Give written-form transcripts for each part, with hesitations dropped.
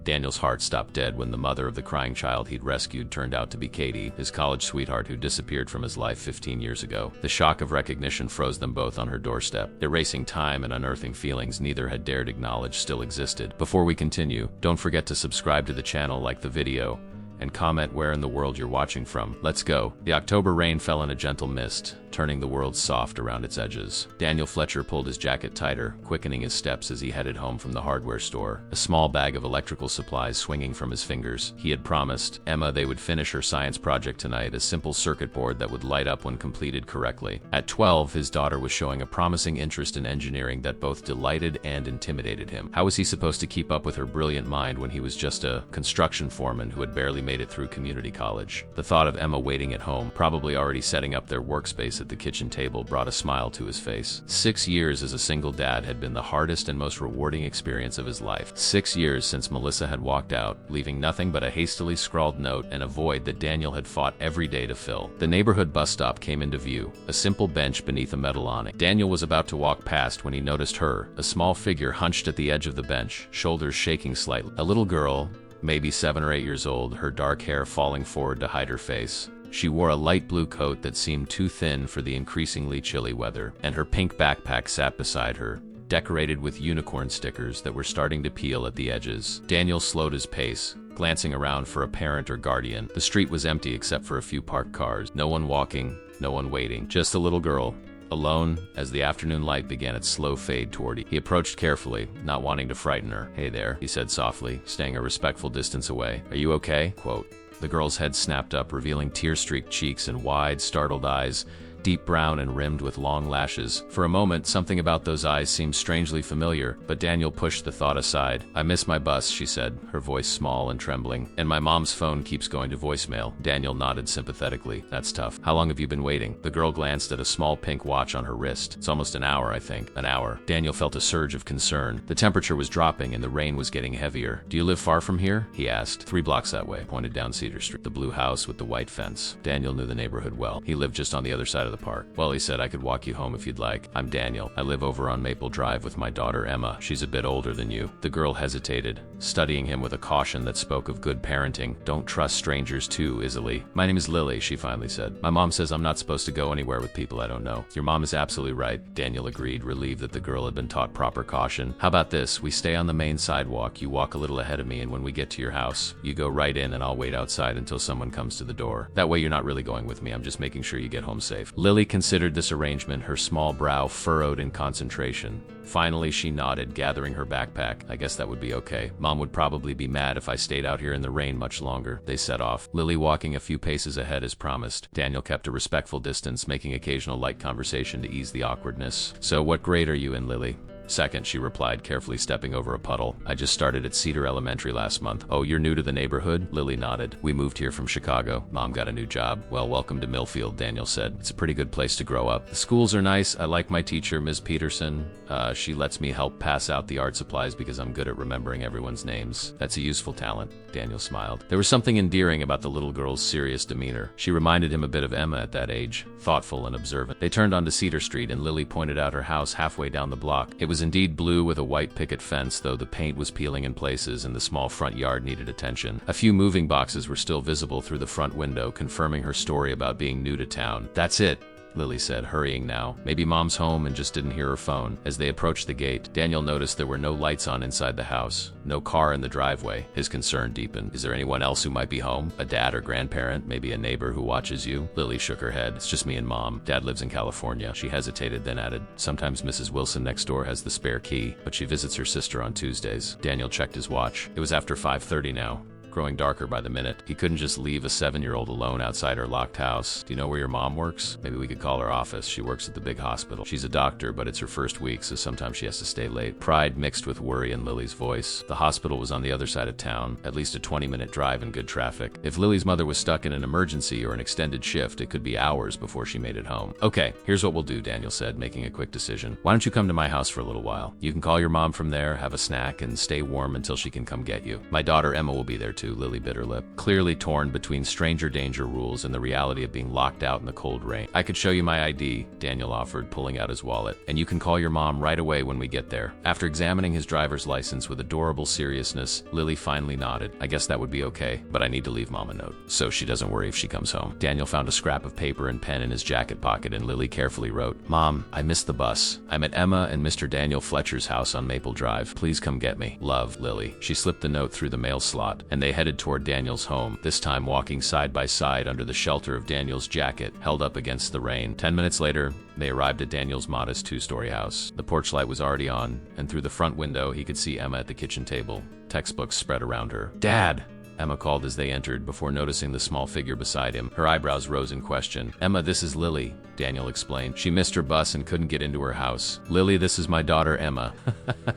Daniel's heart stopped dead when the mother of the crying child he'd rescued turned out to be Katie, his college sweetheart who disappeared from his life 15 years ago. The shock of recognition froze them both on her doorstep, erasing time and unearthing feelings neither had dared acknowledge still existed. Before we continue, don't forget to subscribe to the channel, like the video, and comment where in the world you're watching from. Let's go. The October rain fell in a gentle mist, turning the world soft around its edges. Daniel Fletcher pulled his jacket tighter, quickening his steps as he headed home from the hardware store, a small bag of electrical supplies swinging from his fingers. He had promised Emma they would finish her science project tonight, a simple circuit board that would light up when completed correctly. At 12, his daughter was showing a promising interest in engineering that both delighted and intimidated him. How was he supposed to keep up with her brilliant mind when he was just a construction foreman who had barely made it through community college? The thought of Emma waiting at home, probably already setting up their workspace at the kitchen table, brought a smile to his face. 6 years as a single dad had been the hardest and most rewarding experience of his life. 6 years since Melissa had walked out, leaving nothing but a hastily scrawled note and a void that Daniel had fought every day to fill. The neighborhood bus stop came into view, a simple bench beneath a metal awning. Daniel was about to walk past when he noticed her, a small figure hunched at the edge of the bench, shoulders shaking slightly. A little girl, maybe 7 or 8 years old, her dark hair falling forward to hide her face. She wore a light blue coat that seemed too thin for the increasingly chilly weather, and her pink backpack sat beside her, decorated with unicorn stickers that were starting to peel at the edges. Daniel slowed his pace, glancing around for a parent or guardian. The street was empty except for a few parked cars. No one walking, no one waiting. Just a little girl, alone, as the afternoon light began its slow fade toward him. He approached carefully, not wanting to frighten her. "Hey there," he said softly, staying a respectful distance away. "Are you okay?" Quote. The girl's head snapped up, revealing tear-streaked cheeks and wide, startled eyes, deep brown and rimmed with long lashes. For a moment, something about those eyes seemed strangely familiar, but Daniel pushed the thought aside. "I miss my bus," she said, her voice small and trembling. "And my mom's phone keeps going to voicemail." Daniel nodded sympathetically. "That's tough. How long have you been waiting?" The girl glanced at a small pink watch on her wrist. "It's almost an hour, I think." "An hour." Daniel felt a surge of concern. The temperature was dropping and the rain was getting heavier. "Do you live far from here?" he asked. "3 blocks that way," pointed down Cedar Street. The blue house with the white fence. Daniel knew the neighborhood well. He lived just on the other side of the park. "Well," he said, "I could walk you home if you'd like. I'm Daniel. I live over on Maple Drive with my daughter Emma. She's a bit older than you." The girl hesitated, studying him with a caution that spoke of good parenting. "Don't trust strangers too easily." "My name is Lily," she finally said. "My mom says I'm not supposed to go anywhere with people I don't know." "Your mom is absolutely right," Daniel agreed, relieved that the girl had been taught proper caution. "How about this? We stay on the main sidewalk. You walk a little ahead of me, and when we get to your house, you go right in and I'll wait outside until someone comes to the door. That way you're not really going with me. I'm just making sure you get home safe." Lily considered this arrangement, her small brow furrowed in concentration. Finally, she nodded, gathering her backpack. "I guess that would be okay. Mom would probably be mad if I stayed out here in the rain much longer." They set off, Lily walking a few paces ahead as promised. Daniel kept a respectful distance, making occasional light conversation to ease the awkwardness. "So what grade are you in, Lily?" "Second," she replied, carefully stepping over a puddle. "I just started at Cedar Elementary last month." "Oh, you're new to the neighborhood?" Lily nodded. "We moved here from Chicago. Mom got a new job." "Well, welcome to Millfield," Daniel said. "It's a pretty good place to grow up. The schools are nice. I like my teacher, Ms. Peterson. She lets me help pass out the art supplies because I'm good at remembering everyone's names. That's a useful talent." Daniel smiled. There was something endearing about the little girl's serious demeanor. She reminded him a bit of Emma at that age, thoughtful and observant. They turned onto Cedar Street, and Lily pointed out her house halfway down the block. It was indeed blue with a white picket fence, though the paint was peeling in places and the small front yard needed attention. A few moving boxes were still visible through the front window, confirming her story about being new to town. "That's it," Lily said, hurrying now. "Maybe Mom's home and just didn't hear her phone." As they approached the gate, Daniel noticed there were no lights on inside the house, no car in the driveway. His concern deepened. "Is there anyone else who might be home? A dad or grandparent? Maybe a neighbor who watches you?" Lily shook her head. "It's just me and Mom. Dad lives in California." She hesitated, then added, "Sometimes Mrs. Wilson next door has the spare key, but she visits her sister on Tuesdays." Daniel checked his watch. It was after 5:30 now, growing darker by the minute. He couldn't just leave a 7-year-old alone outside her locked house. "Do you know where your mom works? Maybe we could call her office. She works at the big hospital. She's a doctor, but it's her first week, so sometimes she has to stay late." Pride mixed with worry in Lily's voice. The hospital was on the other side of town, at least a 20-minute drive in good traffic. If Lily's mother was stuck in an emergency or an extended shift, it could be hours before she made it home. "Okay, here's what we'll do," Daniel said, making a quick decision. "Why don't you come to my house for a little while? You can call your mom from there, have a snack, and stay warm until she can come get you. My daughter Emma will be there to, Lily bit her lip, clearly torn between stranger danger rules and the reality of being locked out in the cold rain. I could show you my ID, Daniel offered, pulling out his wallet, and you can call your mom right away when we get there. After examining his driver's license with adorable seriousness, Lily finally nodded. I guess that would be okay, but I need to leave Mom a note, so she doesn't worry if she comes home. Daniel found a scrap of paper and pen in his jacket pocket, and Lily carefully wrote, Mom, I missed the bus. I'm at Emma and Mr. Daniel Fletcher's house on Maple Drive. Please come get me. Love, Lily. She slipped the note through the mail slot, and they headed toward Daniel's home, this time walking side by side under the shelter of Daniel's jacket, held up against the rain. 10 minutes later, they arrived at Daniel's modest two-story house. The porch light was already on, and through the front window, he could see Emma at the kitchen table, textbooks spread around her. Dad! Emma called as they entered, before noticing the small figure beside him. Her eyebrows rose in question. Emma, this is Lily, Daniel explained. She missed her bus and couldn't get into her house. Lily, this is my daughter, Emma,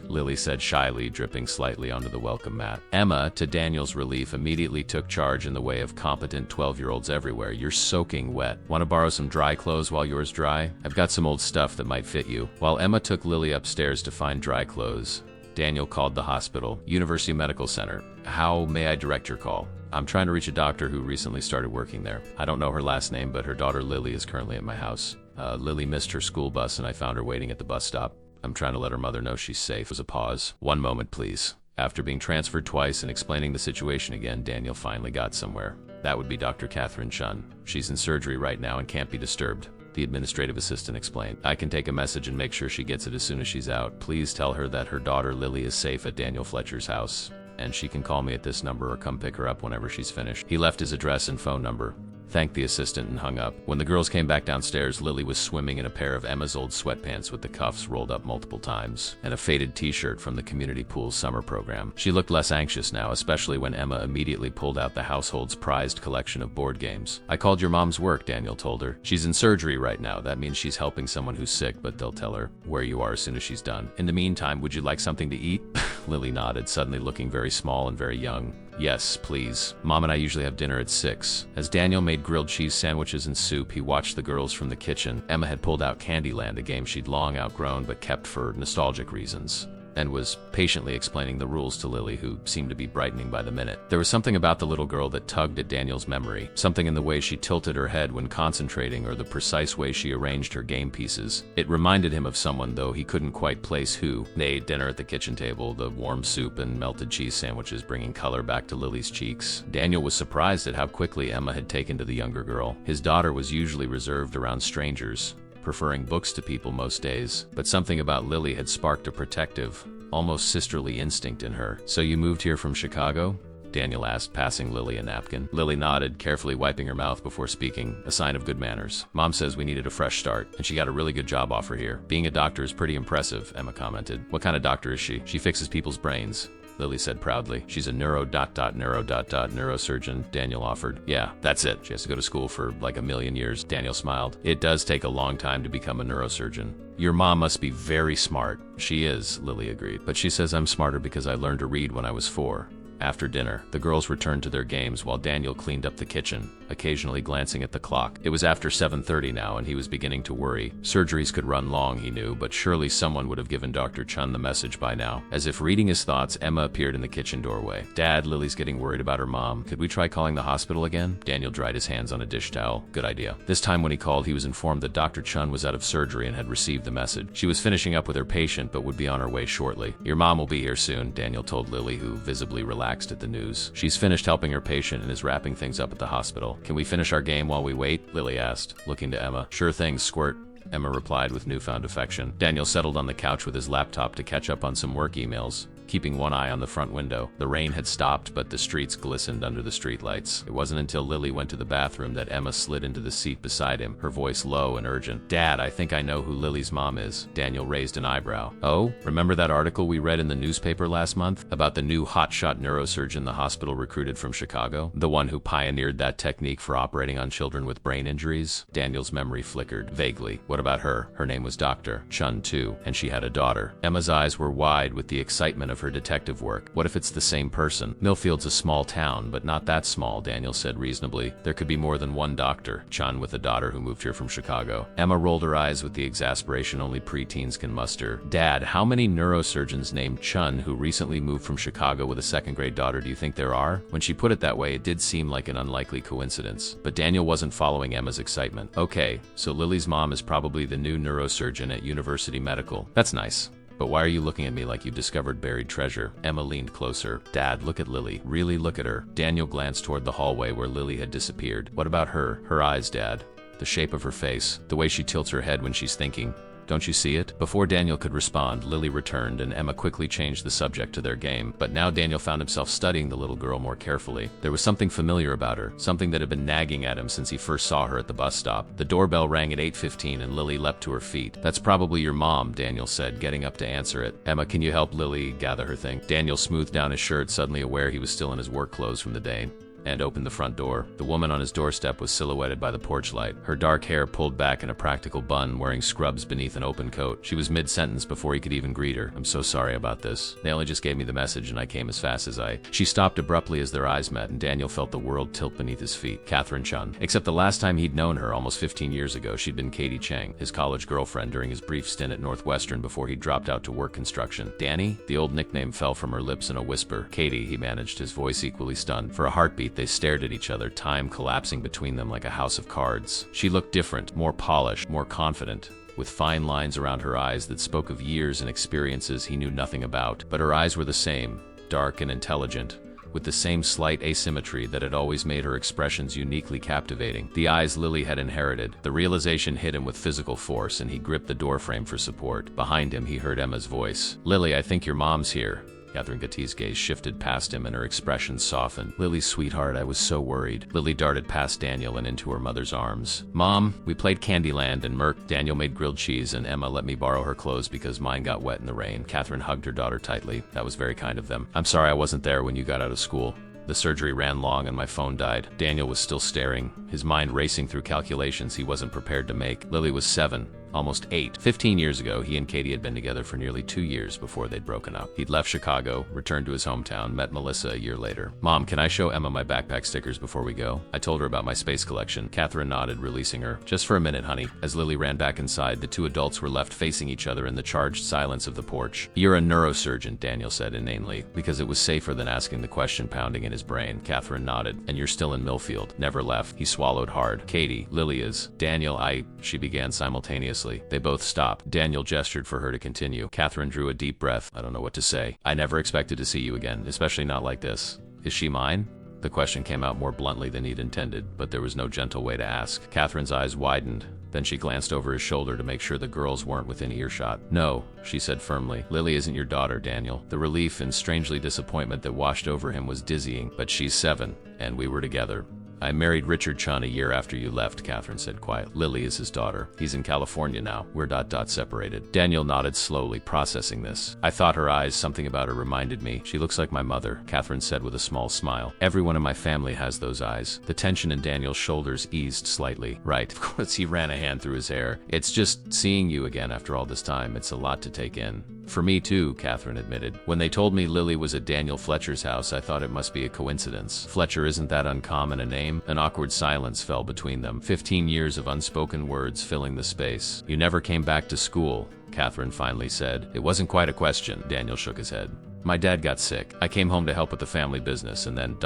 Lily said shyly, dripping slightly onto the welcome mat. Emma, to Daniel's relief, immediately took charge in the way of competent 12-year-olds everywhere. You're soaking wet. Want to borrow some dry clothes while yours dry? I've got some old stuff that might fit you. While Emma took Lily upstairs to find dry clothes, Daniel called the hospital, University Medical Center. How may I direct your call? I'm trying to reach a doctor who recently started working there. I don't know her last name, but her daughter Lily is currently at my house. Lily missed her school bus and I found her waiting at the bus stop. I'm trying to let her mother know she's safe. There was a pause. One moment, please. After being transferred twice and explaining the situation again, Daniel finally got somewhere. That would be Dr. Catherine Chun. She's in surgery right now and can't be disturbed, the administrative assistant explained. I can take a message and make sure she gets it as soon as she's out. Please tell her that her daughter Lily is safe at Daniel Fletcher's house, and she can call me at this number or come pick her up whenever she's finished. He left his address and phone number, thanked the assistant, and hung up. When the girls came back downstairs, Lily was swimming in a pair of Emma's old sweatpants with the cuffs rolled up multiple times, and a faded t-shirt from the community pool's summer program. She looked less anxious now, especially when Emma immediately pulled out the household's prized collection of board games. I called your mom's work, Daniel told her. She's in surgery right now. That means she's helping someone who's sick, but they'll tell her where you are as soon as she's done. In the meantime, would you like something to eat? Lily nodded, suddenly looking very small and very young. Yes, please. Mom and I usually have dinner at 6. As Daniel made grilled cheese sandwiches and soup, he watched the girls from the kitchen. Emma had pulled out Candyland, a game she'd long outgrown but kept for nostalgic reasons, and was patiently explaining the rules to Lily, who seemed to be brightening by the minute. There was something about the little girl that tugged at Daniel's memory, something in the way she tilted her head when concentrating or the precise way she arranged her game pieces. It reminded him of someone, though he couldn't quite place who. They ate dinner at the kitchen table, the warm soup and melted cheese sandwiches bringing color back to Lily's cheeks. Daniel was surprised at how quickly Emma had taken to the younger girl. His daughter was usually reserved around strangers, preferring books to people most days, but something about Lily had sparked a protective, almost sisterly instinct in her. So you moved here from Chicago? Daniel asked, passing Lily a napkin. Lily nodded, carefully wiping her mouth before speaking, a sign of good manners. Mom says we needed a fresh start, and she got a really good job offer here. Being a doctor is pretty impressive, Emma commented. What kind of doctor is she? She fixes people's brains, Lily said proudly. She's a neurosurgeon, Daniel offered. Yeah, that's it. She has to go to school for like a million years, Daniel smiled. It does take a long time to become a neurosurgeon. Your mom must be very smart. She is, Lily agreed. But she says I'm smarter because I learned to read when I was 4. After dinner, the girls returned to their games while Daniel cleaned up the kitchen, occasionally glancing at the clock. It was after 7:30 now, and he was beginning to worry. Surgeries could run long, he knew, but surely someone would have given Dr. Chun the message by now. As if reading his thoughts, Emma appeared in the kitchen doorway. Dad, Lily's getting worried about her mom. Could we try calling the hospital again? Daniel dried his hands on a dish towel. Good idea. This time when he called, he was informed that Dr. Chun was out of surgery and had received the message. She was finishing up with her patient, but would be on her way shortly. Your mom will be here soon, Daniel told Lily, who visibly relaxed at the news. She's finished helping her patient and is wrapping things up at the hospital. Can we finish our game while we wait? Lily asked, looking to Emma. Sure thing, Squirt, Emma replied with newfound affection. Daniel settled on the couch with his laptop to catch up on some work emails, keeping one eye on the front window. The rain had stopped, but the streets glistened under the streetlights. It wasn't until Lily went to the bathroom that Emma slid into the seat beside him, her voice low and urgent. Dad, I think I know who Lily's mom is. Daniel raised an eyebrow. Oh? Remember that article we read in the newspaper last month about the new hotshot neurosurgeon the hospital recruited from Chicago? The one who pioneered that technique for operating on children with brain injuries? Daniel's memory flickered vaguely. What about her? Her name was Dr. Chun too, and she had a daughter. Emma's eyes were wide with the excitement of her detective work. What if it's the same person? Millfield's a small town, but not that small, Daniel said reasonably. There could be more than one Dr. Chun with a daughter who moved here from Chicago. Emma rolled her eyes with the exasperation only preteens can muster. Dad, how many neurosurgeons named Chun who recently moved from Chicago with a second-grade daughter do you think there are? When she put it that way, it did seem like an unlikely coincidence. But Daniel wasn't following Emma's excitement. Okay, so Lily's mom is probably the new neurosurgeon at University Medical. That's nice. But why are you looking at me like you've discovered buried treasure? Emma leaned closer. Dad, look at Lily. Really look at her. Daniel glanced toward the hallway where Lily had disappeared. What about her? Her eyes, Dad. The shape of her face. The way she tilts her head when she's thinking. Don't you see it? Before Daniel could respond, Lily returned and Emma quickly changed the subject to their game. But now Daniel found himself studying the little girl more carefully. There was something familiar about her, something that had been nagging at him since he first saw her at the bus stop. The doorbell rang at 8:15 and Lily leapt to her feet. That's probably your mom, Daniel said, getting up to answer it. Emma, can you help Lily gather her thing? Daniel smoothed down his shirt, suddenly aware he was still in his work clothes from the day, and opened the front door. The woman on his doorstep was silhouetted by the porch light, her dark hair pulled back in a practical bun, wearing scrubs beneath an open coat. She was mid-sentence before he could even greet her. I'm so sorry about this. They only just gave me the message and I came as fast as I... She stopped abruptly as their eyes met and Daniel felt the world tilt beneath his feet. Catherine Chun. Except the last time he'd known her, almost 15 years ago, she'd been Katie Chang, his college girlfriend during his brief stint at Northwestern before he dropped out to work construction. Danny? The old nickname fell from her lips in a whisper. Katie, he managed, his voice equally stunned. For a heartbeat, they stared at each other, time collapsing between them like a house of cards. She looked different, more polished, more confident, with fine lines around her eyes that spoke of years and experiences he knew nothing about. But her eyes were the same, dark and intelligent, with the same slight asymmetry that had always made her expressions uniquely captivating. The eyes Lily had inherited. The realization hit him with physical force, and he gripped the doorframe for support. Behind him, he heard Emma's voice. Lily, I think your mom's here. Catherine Gatti's gaze shifted past him and her expression softened. Lily, sweetheart, I was so worried. Lily darted past Daniel and into her mother's arms. Mom, we played Candyland and Merc. Daniel made grilled cheese and Emma let me borrow her clothes because mine got wet in the rain. Catherine hugged her daughter tightly. That was very kind of them. I'm sorry I wasn't there when you got out of school. The surgery ran long and my phone died. Daniel was still staring, his mind racing through calculations he wasn't prepared to make. Lily was 7. Almost 8. 15 years ago, he and Katie had been together for nearly 2 years before they'd broken up. He'd left Chicago, returned to his hometown, met Melissa a year later. Mom, can I show Emma my backpack stickers before we go? I told her about my space collection. Catherine nodded, releasing her. Just for a minute, honey. As Lily ran back inside, the two adults were left facing each other in the charged silence of the porch. You're a neurosurgeon, Daniel said inanely, because it was safer than asking the question pounding in his brain. Catherine nodded. And you're still in Millfield. Never left. He swallowed hard. Katie, Lily is. Daniel, she began simultaneously. They both stopped. Daniel gestured for her to continue. Catherine drew a deep breath. I don't know what to say. I never expected to see you again, especially not like this. Is she mine? The question came out more bluntly than he'd intended, but there was no gentle way to ask. Catherine's eyes widened. Then she glanced over his shoulder to make sure the girls weren't within earshot. No, she said firmly. Lily isn't your daughter, Daniel. The relief and strangely disappointment that washed over him was dizzying, but she's 7, and we were together. I married Richard Chun a year after you left, Catherine said quietly. Lily is his daughter. He's in California now. We're ... separated. Daniel nodded slowly, processing this. I thought her eyes, something about her reminded me. She looks like my mother, Catherine said with a small smile. Everyone in my family has those eyes. The tension in Daniel's shoulders eased slightly. Right, of course, he ran a hand through his hair. It's just seeing you again after all this time. It's a lot to take in. For me too, Catherine admitted. When they told me Lily was at Daniel Fletcher's house, I thought it must be a coincidence. Fletcher isn't that uncommon a name. An awkward silence fell between them. 15 years of unspoken words filling the space. You never came back to school, Catherine finally said. It wasn't quite a question. Daniel shook his head. My dad got sick. I came home to help with the family business and then ...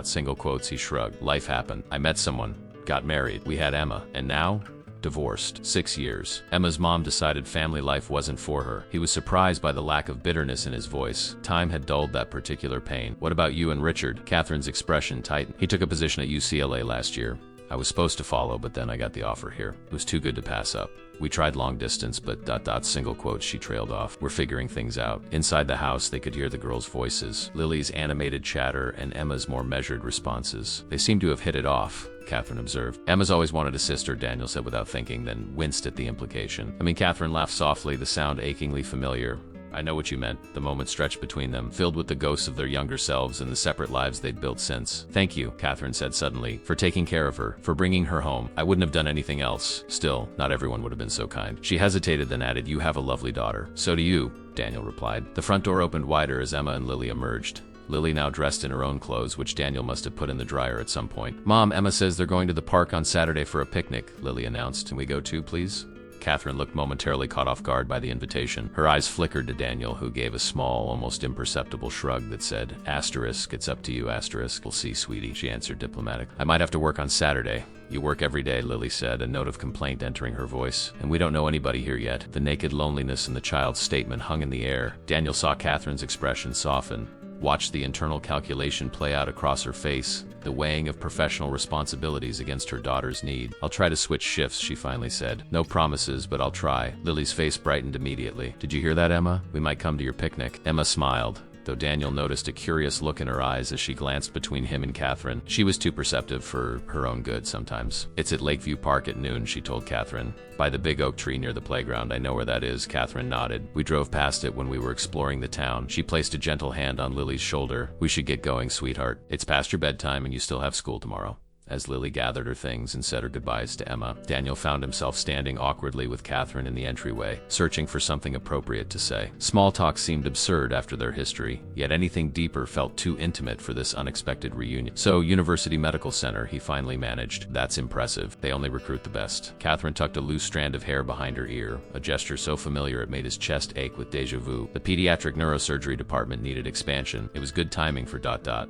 single quotes, he shrugged. Life happened. I met someone. Got married. We had Emma. And now? Divorced. 6 years. Emma's mom decided family life wasn't for her. He was surprised by the lack of bitterness in his voice. Time had dulled that particular pain. What about you and Richard? Catherine's expression tightened. He took a position at UCLA last year. I was supposed to follow, but then I got the offer here. It was too good to pass up. We tried long distance, but ... single quotes, she trailed off. We're figuring things out. Inside the house, they could hear the girls' voices, Lily's animated chatter and Emma's more measured responses. They seemed to have hit it off, Catherine observed. Emma's always wanted a sister, Daniel said without thinking, then winced at the implication. Catherine laughed softly, the sound achingly familiar. I know what you meant. The moment stretched between them, filled with the ghosts of their younger selves and the separate lives they'd built since. Thank you, Catherine said suddenly, for taking care of her, for bringing her home. I wouldn't have done anything else. Still, not everyone would have been so kind. She hesitated, then added, you have a lovely daughter. So do you. Daniel replied. The front door opened wider as Emma and Lily emerged. Lily now dressed in her own clothes, which Daniel must have put in the dryer at some point. Mom, Emma says they're going to the park on Saturday for a picnic, Lily announced. Can we go too, please? Catherine looked momentarily caught off guard by the invitation. Her eyes flickered to Daniel, who gave a small, almost imperceptible shrug that said, "Asterisk, it's up to you, asterisk. We'll see, sweetie," she answered diplomatically. "I might have to work on Saturday." "You work every day," Lily said, a note of complaint entering her voice. "And we don't know anybody here yet." The naked loneliness in the child's statement hung in the air. Daniel saw Catherine's expression soften, watched the internal calculation play out across her face, the weighing of professional responsibilities against her daughter's need. "I'll try to switch shifts," she finally said. "No promises, but I'll try." Lily's face brightened immediately. "Did you hear that, Emma? We might come to your picnic." Emma smiled, though Daniel noticed a curious look in her eyes as she glanced between him and Catherine. She was too perceptive for her own good sometimes. "It's at Lakeview Park at noon," she told Catherine. "By the big oak tree near the playground. I know where that is." Catherine nodded. "We drove past it when we were exploring the town." She placed a gentle hand on Lily's shoulder. "We should get going, sweetheart. It's past your bedtime and you still have school tomorrow." As Lily gathered her things and said her goodbyes to Emma, Daniel found himself standing awkwardly with Catherine in the entryway, searching for something appropriate to say. Small talk seemed absurd after their history, yet anything deeper felt too intimate for this unexpected reunion. "So, University Medical Center," he finally managed. "That's impressive. They only recruit the best." Catherine tucked a loose strand of hair behind her ear, a gesture so familiar it made his chest ache with déjà vu. The pediatric neurosurgery department needed expansion. It was good timing for ...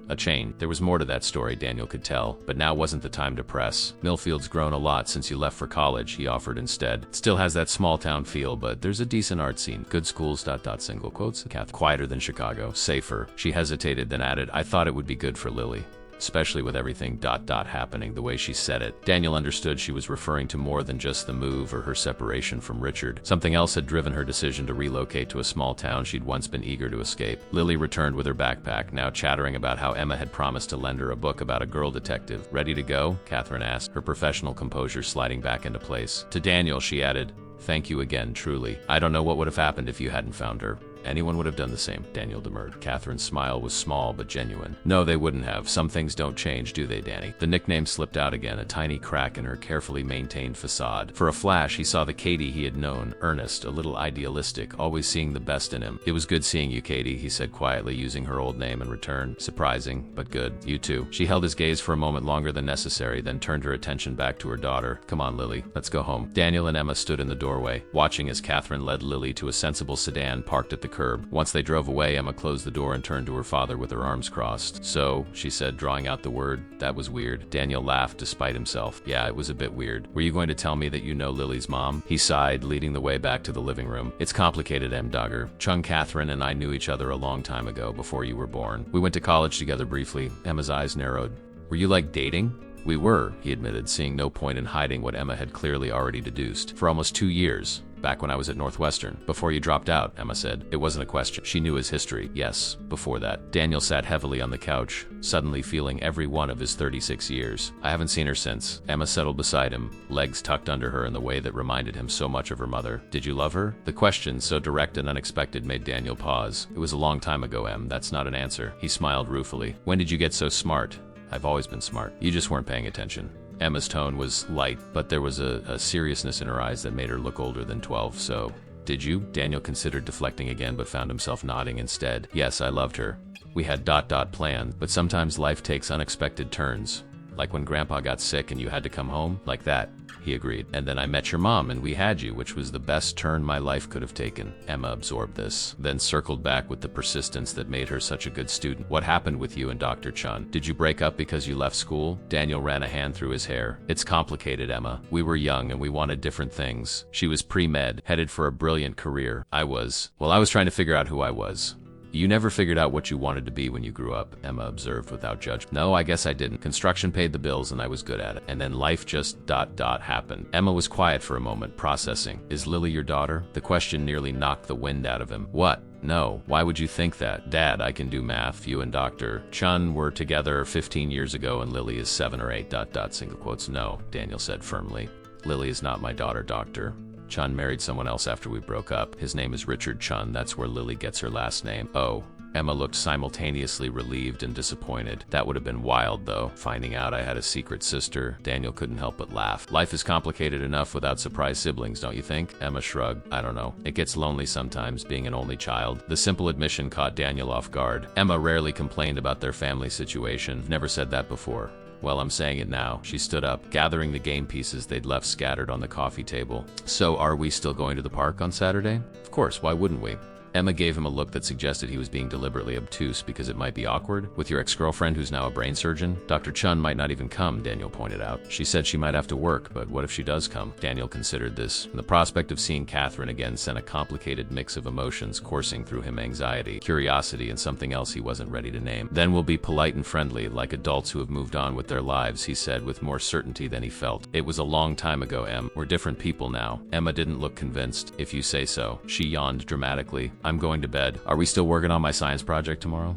a change. There was more to that story, Daniel could tell, but now wasn't the time to press. "Millfield's grown a lot since you left for college," he offered instead. "It still has that small town feel, but there's a decent art scene. Good schools ... single quotes. Quieter than Chicago. Safer." She hesitated, then added, "I thought it would be good for Lily. Especially with everything ... happening." The way she said it, Daniel understood she was referring to more than just the move or her separation from Richard. Something else had driven her decision to relocate to a small town she'd once been eager to escape. Lily returned with her backpack, now chattering about how Emma had promised to lend her a book about a girl detective. "Ready to go?" Catherine asked, her professional composure sliding back into place. To Daniel, she added, "Thank you again, truly. I don't know what would have happened if you hadn't found her." "Anyone would have done the same," Daniel demurred. Catherine's smile was small but genuine. "No, they wouldn't have. Some things don't change, do they, Danny?" The nickname slipped out again, a tiny crack in her carefully maintained facade. For a flash, he saw the Katie he had known, earnest, a little idealistic, always seeing the best in him. "It was good seeing you, Katie," he said quietly, using her old name in return. "Surprising, but good. You too." She held his gaze for a moment longer than necessary, then turned her attention back to her daughter. "Come on, Lily. Let's go home." Daniel and Emma stood in the doorway, watching as Catherine led Lily to a sensible sedan parked at the curb. Once they drove away, Emma closed the door and turned to her father with her arms crossed. "So," she said, drawing out the word, "that was weird." Daniel laughed despite himself. "Yeah, it was a bit weird. Were you going to tell me that you know Lily's mom?" He sighed, leading the way back to the living room. "It's complicated, M. Duggar. Chung, Catherine and I knew each other a long time ago, before you were born. We went to college together briefly." Emma's eyes narrowed. "Were you like dating?" "We were," he admitted, seeing no point in hiding what Emma had clearly already deduced. "For almost 2 years. Back when I was at Northwestern. Before you dropped out," Emma said. It wasn't a question. She knew his history. Yes, before that. Daniel sat heavily on the couch, suddenly feeling every one of his 36 years. "I haven't seen her since." Emma settled beside him, legs tucked under her in the way that reminded him so much of her mother. "Did you love her?" The question, so direct and unexpected, made Daniel pause. "It was a long time ago, Em. That's not an answer." He smiled ruefully. "When did you get so smart?" "I've always been smart. You just weren't paying attention." Emma's tone was light, but there was a seriousness in her eyes that made her look older than 12, so... "Did you?" Daniel considered deflecting again, but found himself nodding instead. "Yes, I loved her. We had ... planned, but sometimes life takes unexpected turns. Like when Grandpa got sick and you had to come home? Like that." He agreed. "And then I met your mom and we had you, which was the best turn my life could have taken." Emma absorbed this, then circled back with the persistence that made her such a good student. "What happened with you and Dr. Chun? Did you break up because you left school?" Daniel ran a hand through his hair. "It's complicated, Emma. We were young and we wanted different things. She was pre-med, headed for a brilliant career. I was trying to figure out who I was." "You never figured out what you wanted to be when you grew up," Emma observed without judgment. "No, I guess I didn't. Construction paid the bills and I was good at it. And then life just ... happened." Emma was quiet for a moment, processing. "Is Lily your daughter?" The question nearly knocked the wind out of him. "What? No. Why would you think that?" "Dad, I can do math. You and Dr. Chun were together 15 years ago and Lily is 7 or 8 ... single quotes." "No," Daniel said firmly. "Lily is not my daughter, Doctor. Chun married someone else after we broke up. His name is Richard Chun. That's where Lily gets her last name." "Oh." Emma looked simultaneously relieved and disappointed. That would have been wild, though, finding out I had a secret sister. Daniel couldn't help but laugh. Life is complicated enough without surprise siblings, don't you think? Emma shrugged. I don't know. It gets lonely sometimes, being an only child. The simple admission caught Daniel off guard. Emma rarely complained about their family situation. Never said that before. Well, I'm saying it now. She stood up, gathering the game pieces they'd left scattered on the coffee table. So, are we still going to the park on Saturday? Of course, why wouldn't we? Emma gave him a look that suggested he was being deliberately obtuse because it might be awkward. With your ex-girlfriend who's now a brain surgeon? Dr. Chun might not even come, Daniel pointed out. She said she might have to work, but what if she does come? Daniel considered this. The prospect of seeing Catherine again sent a complicated mix of emotions coursing through him: anxiety, curiosity, and something else he wasn't ready to name. Then we'll be polite and friendly, like adults who have moved on with their lives, he said with more certainty than he felt. It was a long time ago, Em. We're different people now. Emma didn't look convinced. If you say so. She yawned dramatically. I'm going to bed. Are we still working on my science project tomorrow?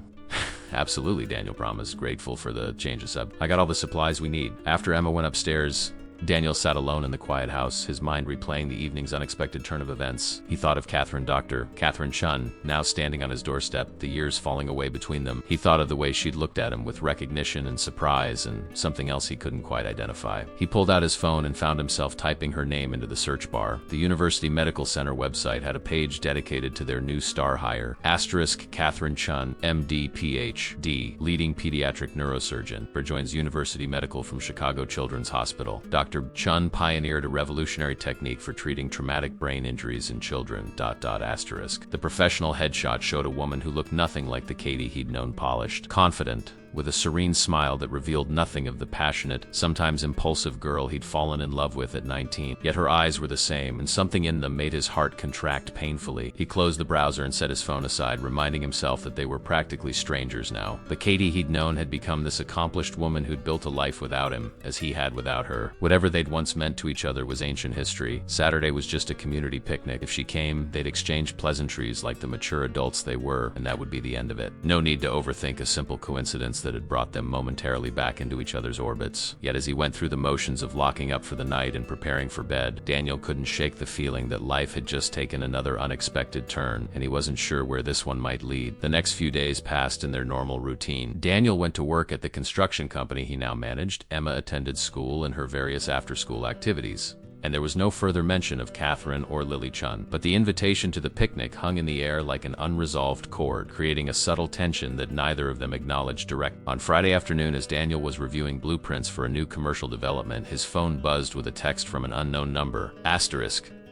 Absolutely, Daniel promised, grateful for the change of sub. I got all the supplies we need. After Emma went upstairs, Daniel sat alone in the quiet house, his mind replaying the evening's unexpected turn of events. He thought of Dr. Catherine Chun, now standing on his doorstep, the years falling away between them. He thought of the way she'd looked at him with recognition and surprise and something else he couldn't quite identify. He pulled out his phone and found himself typing her name into the search bar. The University Medical Center website had a page dedicated to their new star hire. * Catherine Chun, MD, PhD, leading pediatric neurosurgeon, joins University Medical from Chicago Children's Hospital. Dr. Chun pioneered a revolutionary technique for treating traumatic brain injuries in children. .. The professional headshot showed a woman who looked nothing like the Katie he'd known: polished, confident, with a serene smile that revealed nothing of the passionate, sometimes impulsive girl he'd fallen in love with at 19. Yet her eyes were the same, and something in them made his heart contract painfully. He closed the browser and set his phone aside, reminding himself that they were practically strangers now. The Katie he'd known had become this accomplished woman who'd built a life without him, as he had without her. Whatever they'd once meant to each other was ancient history. Saturday was just a community picnic. If she came, they'd exchange pleasantries like the mature adults they were, and that would be the end of it. No need to overthink a simple coincidence that had brought them momentarily back into each other's orbits. Yet as he went through the motions of locking up for the night and preparing for bed, Daniel couldn't shake the feeling that life had just taken another unexpected turn, and he wasn't sure where this one might lead. The next few days passed in their normal routine. Daniel went to work at the construction company he now managed. Emma attended school and her various after-school activities. And there was no further mention of Catherine or Lily Chun. But the invitation to the picnic hung in the air like an unresolved chord, creating a subtle tension that neither of them acknowledged direct. On Friday afternoon, as Daniel was reviewing blueprints for a new commercial development, his phone buzzed with a text from an unknown number. *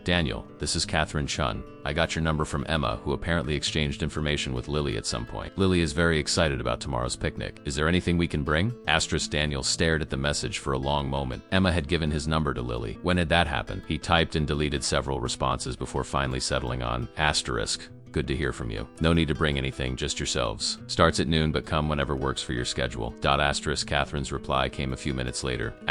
Daniel, this is Catherine Chun. I got your number from Emma, who apparently exchanged information with Lily at some point. Lily is very excited about tomorrow's picnic. Is there anything we can bring? * Daniel stared at the message for a long moment. Emma had given his number to Lily. When had that happened? He typed and deleted several responses before finally settling on *. Good to hear from you. No need to bring anything, just yourselves. Starts at noon, but come whenever works for your schedule. * Catherine's reply came a few minutes later. *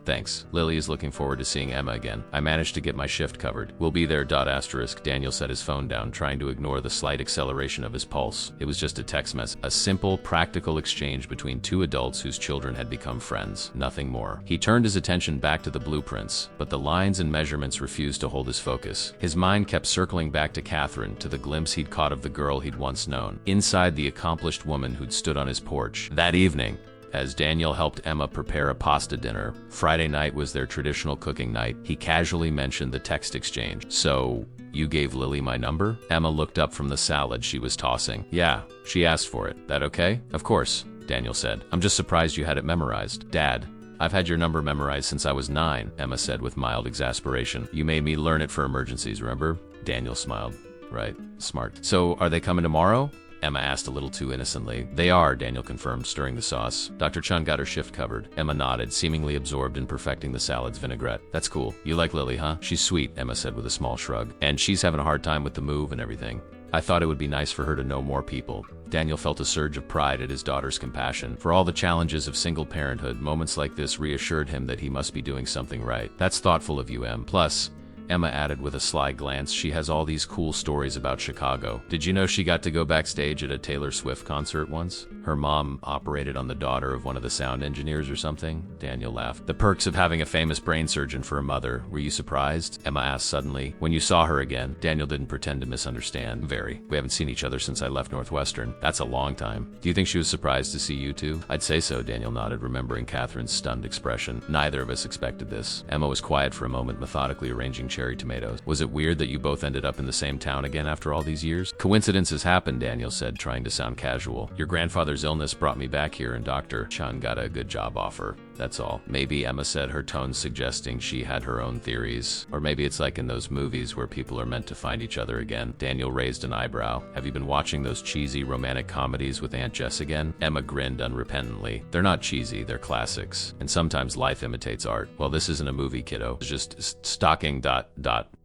Thanks. Lily is looking forward to seeing Emma again. I managed to get my shift covered. We'll be there. .. Daniel set his phone down, trying to ignore the slight acceleration of his pulse. It was just a text message. A simple, practical exchange between two adults whose children had become friends. Nothing more. He turned his attention back to the blueprints, but the lines and measurements refused to hold his focus. His mind kept circling back to Catherine, to the glimpse he'd caught of the girl he'd once known, inside the accomplished woman who'd stood on his porch. That evening, as Daniel helped Emma prepare a pasta dinner, Friday night was their traditional cooking night, he casually mentioned the text exchange. So, you gave Lily my number? Emma looked up from the salad she was tossing. Yeah, she asked for it. That okay? Of course, Daniel said. I'm just surprised you had it memorized. Dad, I've had your number memorized since I was 9, Emma said with mild exasperation. You made me learn it for emergencies, remember? Daniel smiled. Right. Smart. So, are they coming tomorrow? Emma asked a little too innocently. They are, Daniel confirmed, stirring the sauce. Dr. Chun got her shift covered. Emma nodded, seemingly absorbed in perfecting the salad's vinaigrette. That's cool. You like Lily, huh? She's sweet, Emma said with a small shrug. And she's having a hard time with the move and everything. I thought it would be nice for her to know more people. Daniel felt a surge of pride at his daughter's compassion. For all the challenges of single parenthood, moments like this reassured him that he must be doing something right. That's thoughtful of you, Em. Plus, Emma added with a sly glance. She has all these cool stories about Chicago. Did you know she got to go backstage at a Taylor Swift concert once? Her mom operated on the daughter of one of the sound engineers or something? Daniel laughed. The perks of having a famous brain surgeon for a mother. Were you surprised? Emma asked suddenly. When you saw her again? Daniel didn't pretend to misunderstand. Very. We haven't seen each other since I left Northwestern. That's a long time. Do you think she was surprised to see you two? I'd say so, Daniel nodded, remembering Catherine's stunned expression. Neither of us expected this. Emma was quiet for a moment, methodically arranging cherry tomatoes. Was it weird that you both ended up in the same town again after all these years? Coincidences happen, Daniel said, trying to sound casual. Your grandfather's illness brought me back here, and Dr. Chun got a good job offer. That's all. Maybe, Emma said, her tone suggesting she had her own theories. Or maybe it's like in those movies where people are meant to find each other again. Daniel raised an eyebrow. Have you been watching those cheesy romantic comedies with Aunt Jess again? Emma grinned unrepentantly. They're not cheesy, they're classics. And sometimes life imitates art. Well, this isn't a movie, kiddo. It's just stalking ...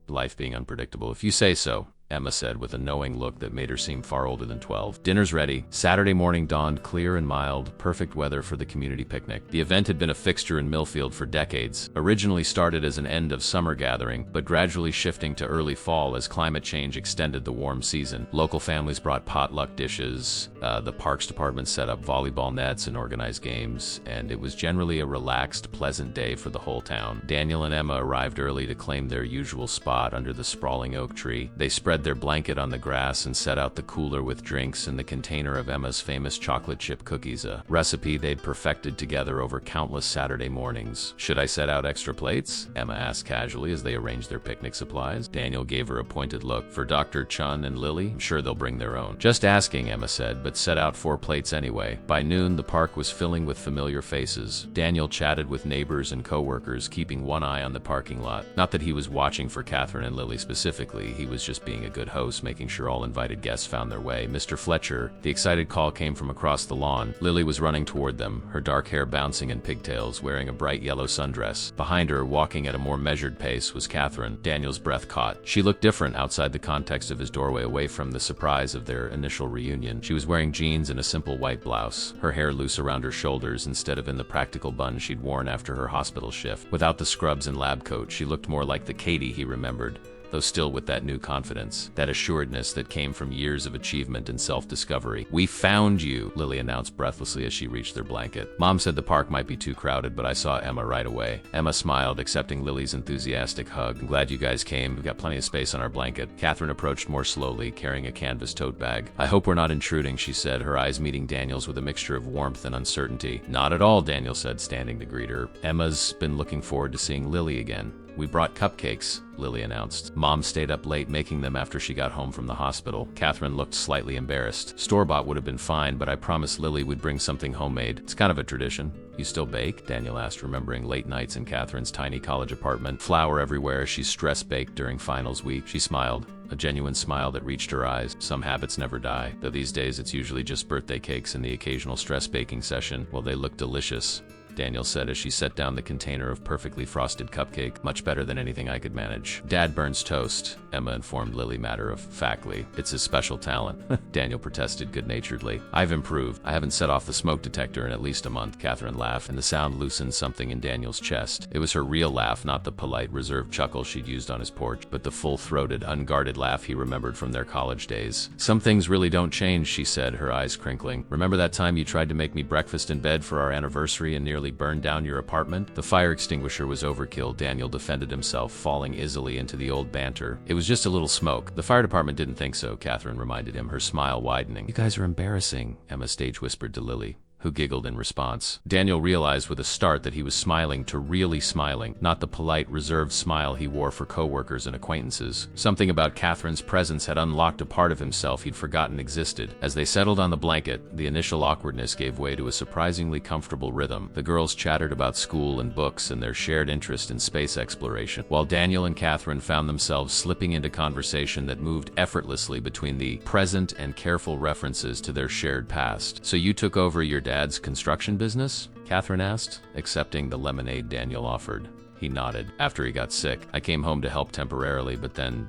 life being unpredictable. If you say so, Emma said with a knowing look that made her seem far older than 12. Dinner's ready. Saturday morning dawned clear and mild, perfect weather for the community picnic. The event had been a fixture in Millfield for decades. Originally started as an end of summer gathering, but gradually shifting to early fall as climate change extended the warm season. Local families brought potluck dishes, the parks department set up volleyball nets and organized games, and it was generally a relaxed, pleasant day for the whole town. Daniel and Emma arrived early to claim their usual spot under the sprawling oak tree. They spread their blanket on the grass and set out the cooler with drinks and the container of Emma's famous chocolate chip cookies, a recipe they'd perfected together over countless Saturday mornings. Should I set out extra plates? Emma asked casually as they arranged their picnic supplies. Daniel gave her a pointed look. For Dr. Chun and Lily? I'm sure they'll bring their own. Just asking, Emma said, but set out 4 plates anyway. By noon, the park was filling with familiar faces. Daniel chatted with neighbors and co-workers, keeping one eye on the parking lot. Not that he was watching for Catherine and Lily specifically, he was just being a good host, making sure all invited guests found their way. Mr. Fletcher. The excited call came from across the lawn. Lily was running toward them, her dark hair bouncing in pigtails, wearing a bright yellow sundress. Behind her, walking at a more measured pace, was Catherine. Daniel's breath caught. She looked different outside the context of his doorway, away from the surprise of their initial reunion. She was wearing jeans and a simple white blouse, her hair loose around her shoulders instead of in the practical bun she'd worn after her hospital shift. Without the scrubs and lab coat, she looked more like the Katie he remembered, though still with that new confidence, that assuredness that came from years of achievement and self-discovery. We found you, Lily announced breathlessly as she reached their blanket. Mom said the park might be too crowded, but I saw Emma right away. Emma smiled, accepting Lily's enthusiastic hug. I'm glad you guys came. We've got plenty of space on our blanket. Catherine approached more slowly, carrying a canvas tote bag. I hope we're not intruding, she said, her eyes meeting Daniel's with a mixture of warmth and uncertainty. Not at all, Daniel said, standing to greet her. Emma's been looking forward to seeing Lily again. We brought cupcakes, Lily announced. Mom stayed up late making them after she got home from the hospital. Catherine looked slightly embarrassed. Store-bought would have been fine, but I promised Lily would bring something homemade. It's kind of a tradition. You still bake? Daniel asked, remembering late nights in Catherine's tiny college apartment. Flour everywhere as she stress-baked during finals week. She smiled, a genuine smile that reached her eyes. Some habits never die, though these days it's usually just birthday cakes and the occasional stress-baking session. Well, they look delicious, Daniel said as she set down the container of perfectly frosted cupcake. Much better than anything I could manage. Dad burns toast, Emma informed Lily matter-of-factly. It's his special talent. Daniel protested good-naturedly. I've improved. I haven't set off the smoke detector in at least a month, Catherine laughed, and the sound loosened something in Daniel's chest. It was her real laugh, not the polite, reserved chuckle she'd used on his porch, but the full-throated, unguarded laugh he remembered from their college days. Some things really don't change, she said, her eyes crinkling. Remember that time you tried to make me breakfast in bed for our anniversary and nearly burned down your apartment? The fire extinguisher was overkill, Daniel defended himself, falling easily into the old banter. It was just a little smoke. The fire department didn't think so, Catherine reminded him, her smile widening. You guys are embarrassing, Emma stage whispered to Lily, who giggled in response. Daniel realized with a start that he was smiling to really smiling, not the polite, reserved smile he wore for coworkers and acquaintances. Something about Catherine's presence had unlocked a part of himself he'd forgotten existed. As they settled on the blanket, the initial awkwardness gave way to a surprisingly comfortable rhythm. The girls chattered about school and books and their shared interest in space exploration, while Daniel and Catherine found themselves slipping into conversation that moved effortlessly between the present and careful references to their shared past. So you took over your dad's construction business? Catherine asked, accepting the lemonade Daniel offered. He nodded. After he got sick, I came home to help temporarily, but then ...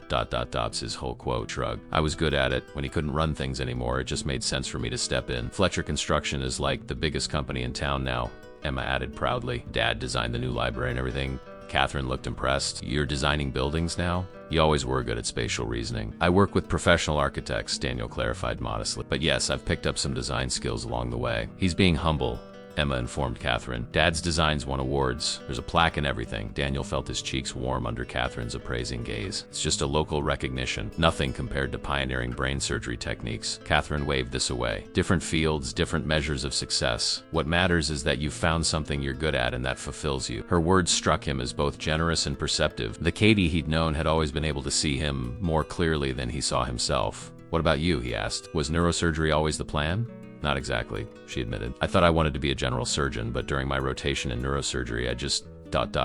his whole quote shrug. I was good at it. When he couldn't run things anymore, it just made sense for me to step in. Fletcher Construction is like the biggest company in town now, Emma added proudly. Dad designed the new library and everything. Catherine looked impressed. You're designing buildings now? You always were good at spatial reasoning. I work with professional architects, Daniel clarified modestly. But yes, I've picked up some design skills along the way. He's being humble, Emma informed Catherine. Dad's designs won awards. There's a plaque and everything. Daniel felt his cheeks warm under Catherine's appraising gaze. It's just a local recognition. Nothing compared to pioneering brain surgery techniques. Catherine waved this away. Different fields, different measures of success. What matters is that you've found something you're good at and that fulfills you. Her words struck him as both generous and perceptive. The Katie he'd known had always been able to see him more clearly than he saw himself. What about you? He asked. Was neurosurgery always the plan? Not exactly, she admitted. I thought I wanted to be a general surgeon, but during my rotation in neurosurgery, I just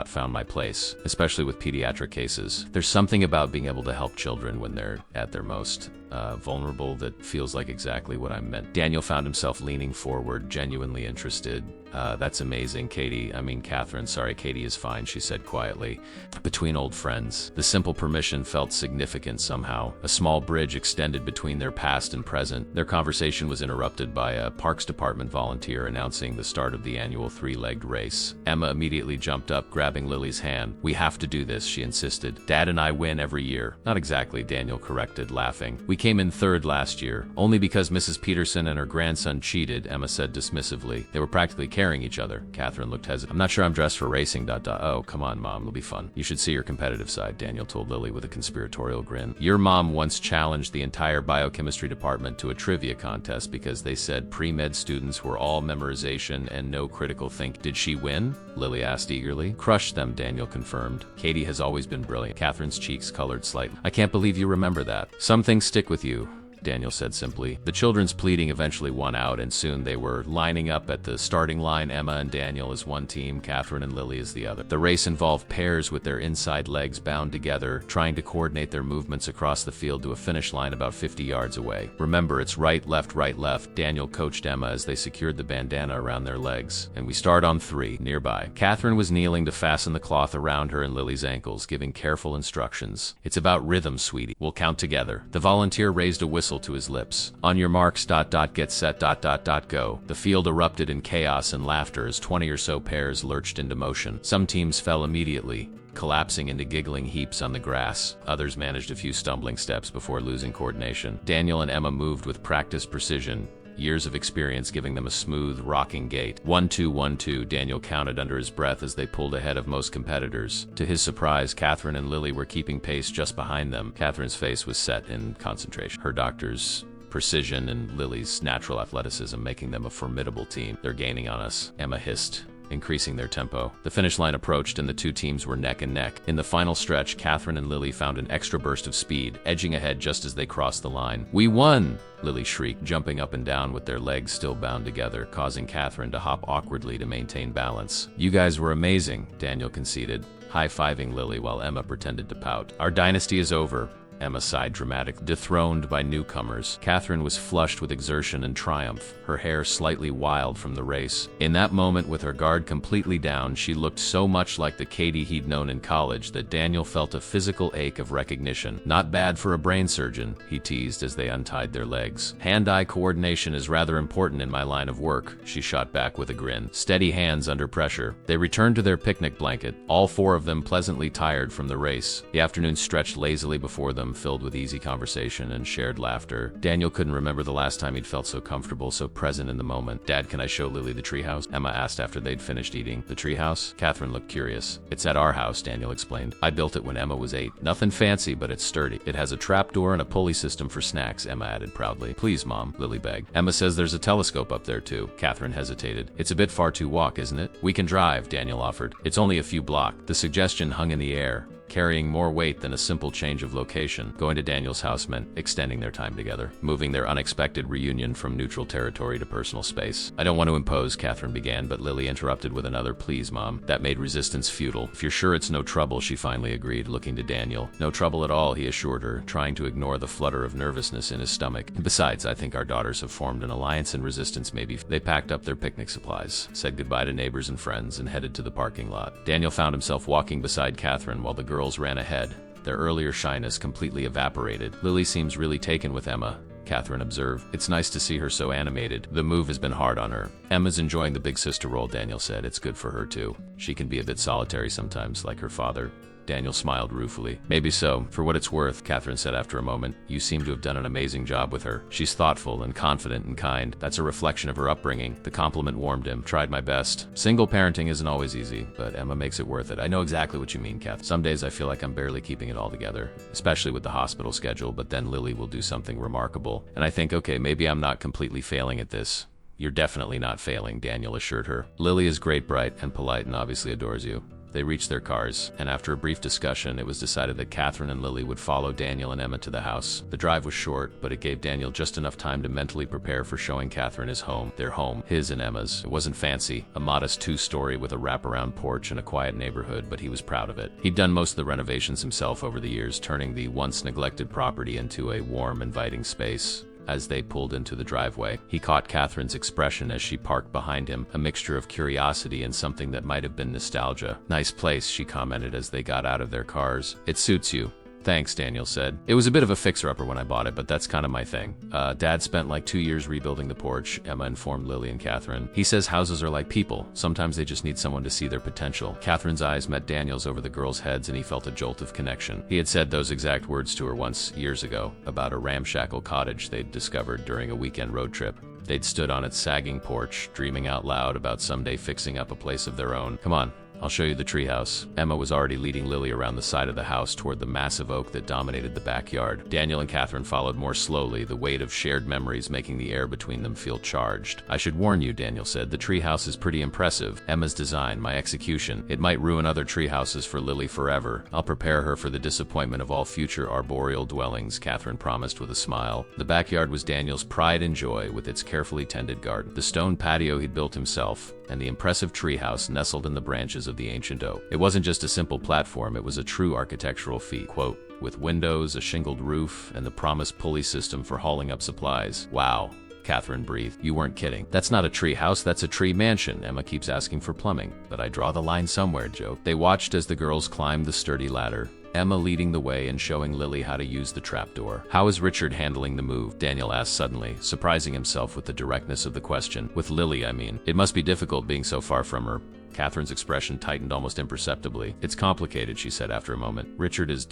found my place, especially with pediatric cases. There's something about being able to help children when they're at their most vulnerable that feels like exactly what I meant. Daniel found himself leaning forward, genuinely interested. That's amazing, Catherine, sorry, Katie is fine, she said quietly. Between old friends, the simple permission felt significant somehow. A small bridge extended between their past and present. Their conversation was interrupted by a Parks Department volunteer announcing the start of the annual three-legged race. Emma immediately jumped up, grabbing Lily's hand. We have to do this, she insisted. Dad and I win every year. Not exactly, Daniel corrected, laughing. We came in third last year, only because Mrs. Peterson and her grandson cheated, Emma said dismissively. They were practically carrying each other. Catherine looked hesitant. I'm not sure I'm dressed for racing, Oh, come on, Mom, it'll be fun. You should see your competitive side, Daniel told Lily with a conspiratorial grin. Your mom once challenged the entire biochemistry department to a trivia contest because they said pre-med students were all memorization and no critical think. Did she win? Lily asked eagerly. Crushed them, Daniel confirmed. Katie has always been brilliant. Catherine's cheeks colored slightly. I can't believe you remember that. Some things stick with you, Daniel said simply. The children's pleading eventually won out, and soon they were lining up at the starting line, Emma and Daniel as one team, Catherine and Lily as the other. The race involved pairs with their inside legs bound together, trying to coordinate their movements across the field to a finish line about 50 yards away. Remember, it's right, left, Daniel coached Emma as they secured the bandana around their legs. And we start on 3, nearby. Catherine was kneeling to fasten the cloth around her and Lily's ankles, giving careful instructions. It's about rhythm, sweetie. We'll count together. The volunteer raised a whistle to his lips. On your marks, get set, go. The field erupted in chaos and laughter as 20 or so pairs lurched into motion. Some teams fell immediately, collapsing into giggling heaps on the grass. Others managed a few stumbling steps before losing coordination. Daniel and Emma moved with practiced precision, years of experience giving them a smooth, rocking gait. 1, 2, 1, 2, Daniel counted under his breath as they pulled ahead of most competitors. To his surprise, Catherine and Lily were keeping pace just behind them. Catherine's face was set in concentration. Her doctor's precision and Lily's natural athleticism making them a formidable team. They're gaining on us, Emma hissed, increasing their tempo. The finish line approached and the two teams were neck and neck. In the final stretch, Catherine and Lily found an extra burst of speed, edging ahead just as they crossed the line. We won! Lily shrieked, jumping up and down with their legs still bound together, causing Catherine to hop awkwardly to maintain balance. You guys were amazing, Daniel conceded, high-fiving Lily while Emma pretended to pout. Our dynasty is over, Emma sighed dramatically. Dethroned by newcomers, Catherine was flushed with exertion and triumph, her hair slightly wild from the race. In that moment, with her guard completely down, she looked so much like the Katie he'd known in college that Daniel felt a physical ache of recognition. Not bad for a brain surgeon, he teased as they untied their legs. Hand-eye coordination is rather important in my line of work, she shot back with a grin. Steady hands under pressure. They returned to their picnic blanket, all 4 of them pleasantly tired from the race. The afternoon stretched lazily before them, filled with easy conversation and shared laughter. Daniel couldn't remember the last time he'd felt so comfortable, so present in the moment. Dad, can I show Lily the treehouse? Emma asked after they'd finished eating. The treehouse? Catherine looked curious. It's at our house, Daniel explained. I built it when Emma was 8. Nothing fancy, but it's sturdy. It has a trapdoor and a pulley system for snacks, Emma added proudly. Please, Mom, Lily begged. Emma says there's a telescope up there too. Catherine hesitated. It's a bit far to walk, isn't it? We can drive, Daniel offered. It's only a few blocks. The suggestion hung in the air, carrying more weight than a simple change of location. Going to Daniel's house meant extending their time together, moving their unexpected reunion from neutral territory to personal space. I don't want to impose, Catherine began, but Lily interrupted with another, please, Mom. That made resistance futile. If you're sure it's no trouble, she finally agreed, looking to Daniel. No trouble at all, he assured her, trying to ignore the flutter of nervousness in his stomach. Besides, I think our daughters have formed an alliance and resistance maybe. They packed up their picnic supplies, said goodbye to neighbors and friends, and headed to the parking lot. Daniel found himself walking beside Catherine while the girls ran ahead. Their earlier shyness completely evaporated. Lily seems really taken with Emma, Catherine observed. It's nice to see her so animated. The move has been hard on her. Emma's enjoying the big sister role, Daniel said. It's good for her too. She can be a bit solitary sometimes, like her father. Daniel smiled ruefully. Maybe so. For what it's worth, Catherine said after a moment, you seem to have done an amazing job with her. She's thoughtful and confident and kind. That's a reflection of her upbringing. The compliment warmed him. Tried my best. Single parenting isn't always easy, but Emma makes it worth it. I know exactly what you mean, Kath. Some days I feel like I'm barely keeping it all together, especially with the hospital schedule, but then Lily will do something remarkable. And I think, okay, maybe I'm not completely failing at this. You're definitely not failing, Daniel assured her. Lily is great, bright, and polite, and obviously adores you. They reached their cars, and after a brief discussion, it was decided that Catherine and Lily would follow Daniel and Emma to the house. The drive was short, but it gave Daniel just enough time to mentally prepare for showing Catherine his home. Their home, his and Emma's. It wasn't fancy, a modest 2-story with a wraparound porch and a quiet neighborhood, but he was proud of it. He'd done most of the renovations himself over the years, turning the once neglected property into a warm, inviting space. As they pulled into the driveway, he caught Catherine's expression as she parked behind him, a mixture of curiosity and something that might have been nostalgia. Nice place, she commented as they got out of their cars. It suits you. Thanks, Daniel said. It was a bit of a fixer-upper when I bought it, but that's kind of my thing. Dad spent like 2 years rebuilding the porch, Emma informed Lily and Catherine. He says houses are like people. Sometimes they just need someone to see their potential. Catherine's eyes met Daniel's over the girls' heads, and he felt a jolt of connection. He had said those exact words to her once, years ago, about a ramshackle cottage they'd discovered during a weekend road trip. They'd stood on its sagging porch, dreaming out loud about someday fixing up a place of their own. Come on. I'll show you the treehouse. Emma was already leading Lily around the side of the house toward the massive oak that dominated the backyard. Daniel and Catherine followed more slowly, the weight of shared memories making the air between them feel charged. I should warn you, Daniel said, the treehouse is pretty impressive. Emma's design, my execution. It might ruin other treehouses for Lily forever. I'll prepare her for the disappointment of all future arboreal dwellings, Catherine promised with a smile. The backyard was Daniel's pride and joy, with its carefully tended garden, the stone patio he'd built himself, and the impressive treehouse nestled in the branches of the ancient oak. It wasn't just a simple platform, it was a true architectural feat. Quote, with windows, a shingled roof, and the promised pulley system for hauling up supplies. Wow, Catherine breathed. You weren't kidding. That's not a tree house, that's a tree mansion. Emma keeps asking for plumbing, but I draw the line somewhere, Joe. They watched as the girls climbed the sturdy ladder, Emma leading the way and showing Lily how to use the trapdoor. How is Richard handling the move? Daniel asked suddenly, surprising himself with the directness of the question. With Lily, I mean. It must be difficult being so far from her. Catherine's expression tightened almost imperceptibly. It's complicated, she said after a moment. Richard is ...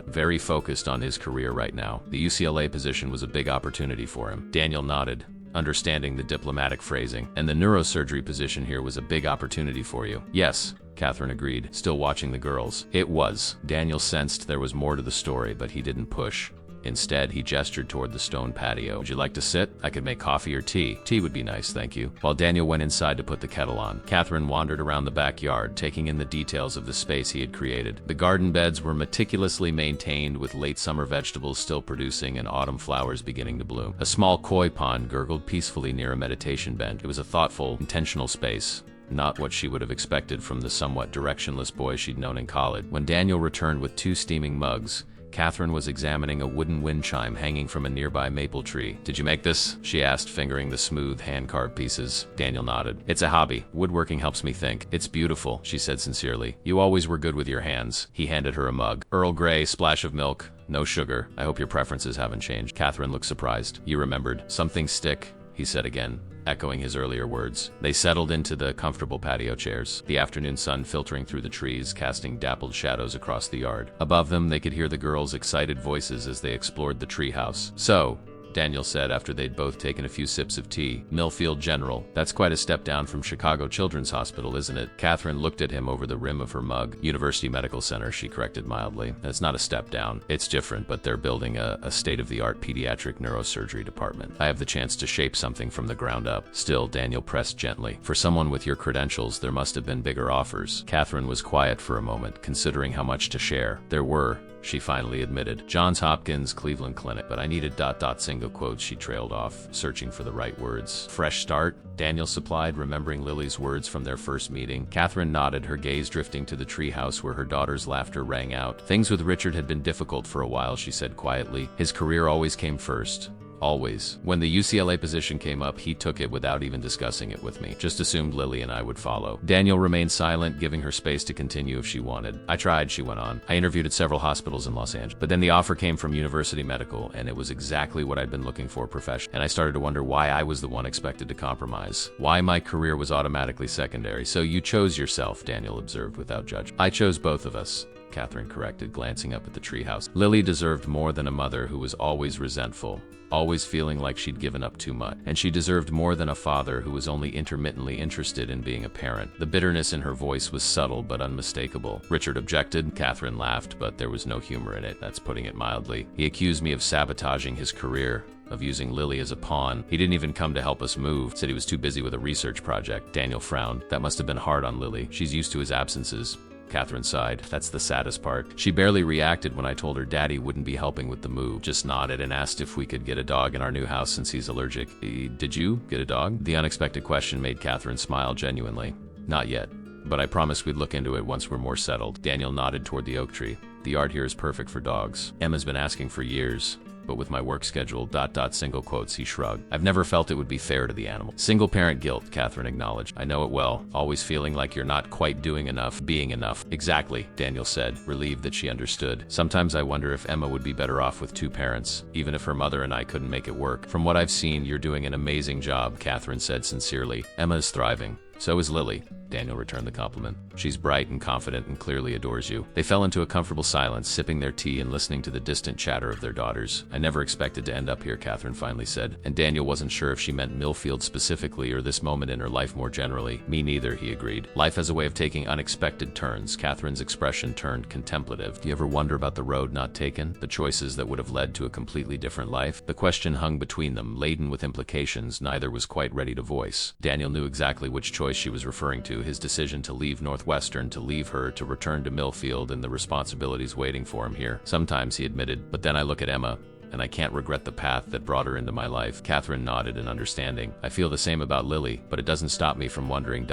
very focused on his career right now. The UCLA position was a big opportunity for him. Daniel nodded, understanding the diplomatic phrasing. And the neurosurgery position here was a big opportunity for you. Yes, Catherine agreed, still watching the girls. It was. Daniel sensed there was more to the story, but he didn't push. Instead, he gestured toward the stone patio. Would you like to sit? I could make coffee or tea. Tea would be nice, thank you. While Daniel went inside to put the kettle on, Catherine wandered around the backyard, taking in the details of the space he had created. The garden beds were meticulously maintained, with late summer vegetables still producing and autumn flowers beginning to bloom. A small koi pond gurgled peacefully near a meditation bench. It was a thoughtful, intentional space. Not what she would have expected from the somewhat directionless boy she'd known in college. When Daniel returned with 2 steaming mugs, Catherine was examining a wooden wind chime hanging from a nearby maple tree. Did you make this? She asked, fingering the smooth, hand-carved pieces. Daniel nodded. It's a hobby. Woodworking helps me think. It's beautiful, she said sincerely. You always were good with your hands. He handed her a mug. Earl Grey, splash of milk, no sugar. I hope your preferences haven't changed. Catherine looked surprised. You remembered. Some things stick, he said again, echoing his earlier words. They settled into the comfortable patio chairs, the afternoon sun filtering through the trees, casting dappled shadows across the yard. Above them, they could hear the girls' excited voices as they explored the treehouse. So, Daniel said after they'd both taken a few sips of tea, Millfield General. That's quite a step down from Chicago Children's Hospital, isn't it? Catherine looked at him over the rim of her mug. University Medical Center, she corrected mildly. It's not a step down. It's different, but they're building a state-of-the-art pediatric neurosurgery department. I have the chance to shape something from the ground up. Still, Daniel pressed gently. For someone with your credentials, there must have been bigger offers. Catherine was quiet for a moment, considering how much to share. There were, she finally admitted. Johns Hopkins, Cleveland Clinic. But I needed ... single quotes. She trailed off, searching for the right words. Fresh start? Daniel supplied, remembering Lily's words from their first meeting. Catherine nodded, her gaze drifting to the treehouse where her daughter's laughter rang out. Things with Richard had been difficult for a while, she said quietly. His career always came first. Always. When the UCLA position came up, he took it without even discussing it with me. Just assumed Lily and I would follow. Daniel remained silent, giving her space to continue if she wanted. I tried, she went on. I interviewed at several hospitals in Los Angeles. But then the offer came from University Medical, and it was exactly what I'd been looking for professionally. And I started to wonder why I was the one expected to compromise. Why my career was automatically secondary. So you chose yourself, Daniel observed without judgment. I chose both of us, Catherine corrected, glancing up at the treehouse. Lily deserved more than a mother who was always resentful, always feeling like she'd given up too much. And she deserved more than a father who was only intermittently interested in being a parent. The bitterness in her voice was subtle but unmistakable. Richard objected. Catherine laughed, but there was no humor in it. That's putting it mildly. He accused me of sabotaging his career, of using Lily as a pawn. He didn't even come to help us move, said he was too busy with a research project. Daniel frowned. That must have been hard on Lily. She's used to his absences. Catherine sighed. That's the saddest part. She barely reacted when I told her Daddy wouldn't be helping with the move, just nodded and asked if we could get a dog in our new house since he's allergic. Did you get a dog? The unexpected question made Catherine smile genuinely. Not yet, but I promised we'd look into it once we're more settled. Daniel nodded toward the oak tree. The yard here is perfect for dogs. Emma's been asking for years. But with my work schedule, single quotes, he shrugged. I've never felt it would be fair to the animal. Single parent guilt, Catherine acknowledged. I know it well. Always feeling like you're not quite doing enough, being enough. Exactly, Daniel said, relieved that she understood. Sometimes I wonder if Emma would be better off with two parents, even if her mother and I couldn't make it work. From what I've seen, you're doing an amazing job, Catherine said sincerely. Emma is thriving. So is Lily. Daniel returned the compliment. She's bright and confident and clearly adores you. They fell into a comfortable silence, sipping their tea and listening to the distant chatter of their daughters. I never expected to end up here, Catherine finally said. And Daniel wasn't sure if she meant Millfield specifically or this moment in her life more generally. Me neither, he agreed. Life has a way of taking unexpected turns. Catherine's expression turned contemplative. Do you ever wonder about the road not taken? The choices that would have led to a completely different life? The question hung between them, laden with implications neither was quite ready to voice. Daniel knew exactly which choice she was referring to, his decision to leave Northwestern, to leave her, to return to Millfield, and the responsibilities waiting for him here. Sometimes, he admitted, but then I look at Emma, and I can't regret the path that brought her into my life. Catherine nodded in understanding. I feel the same about Lily, but it doesn't stop me from wondering,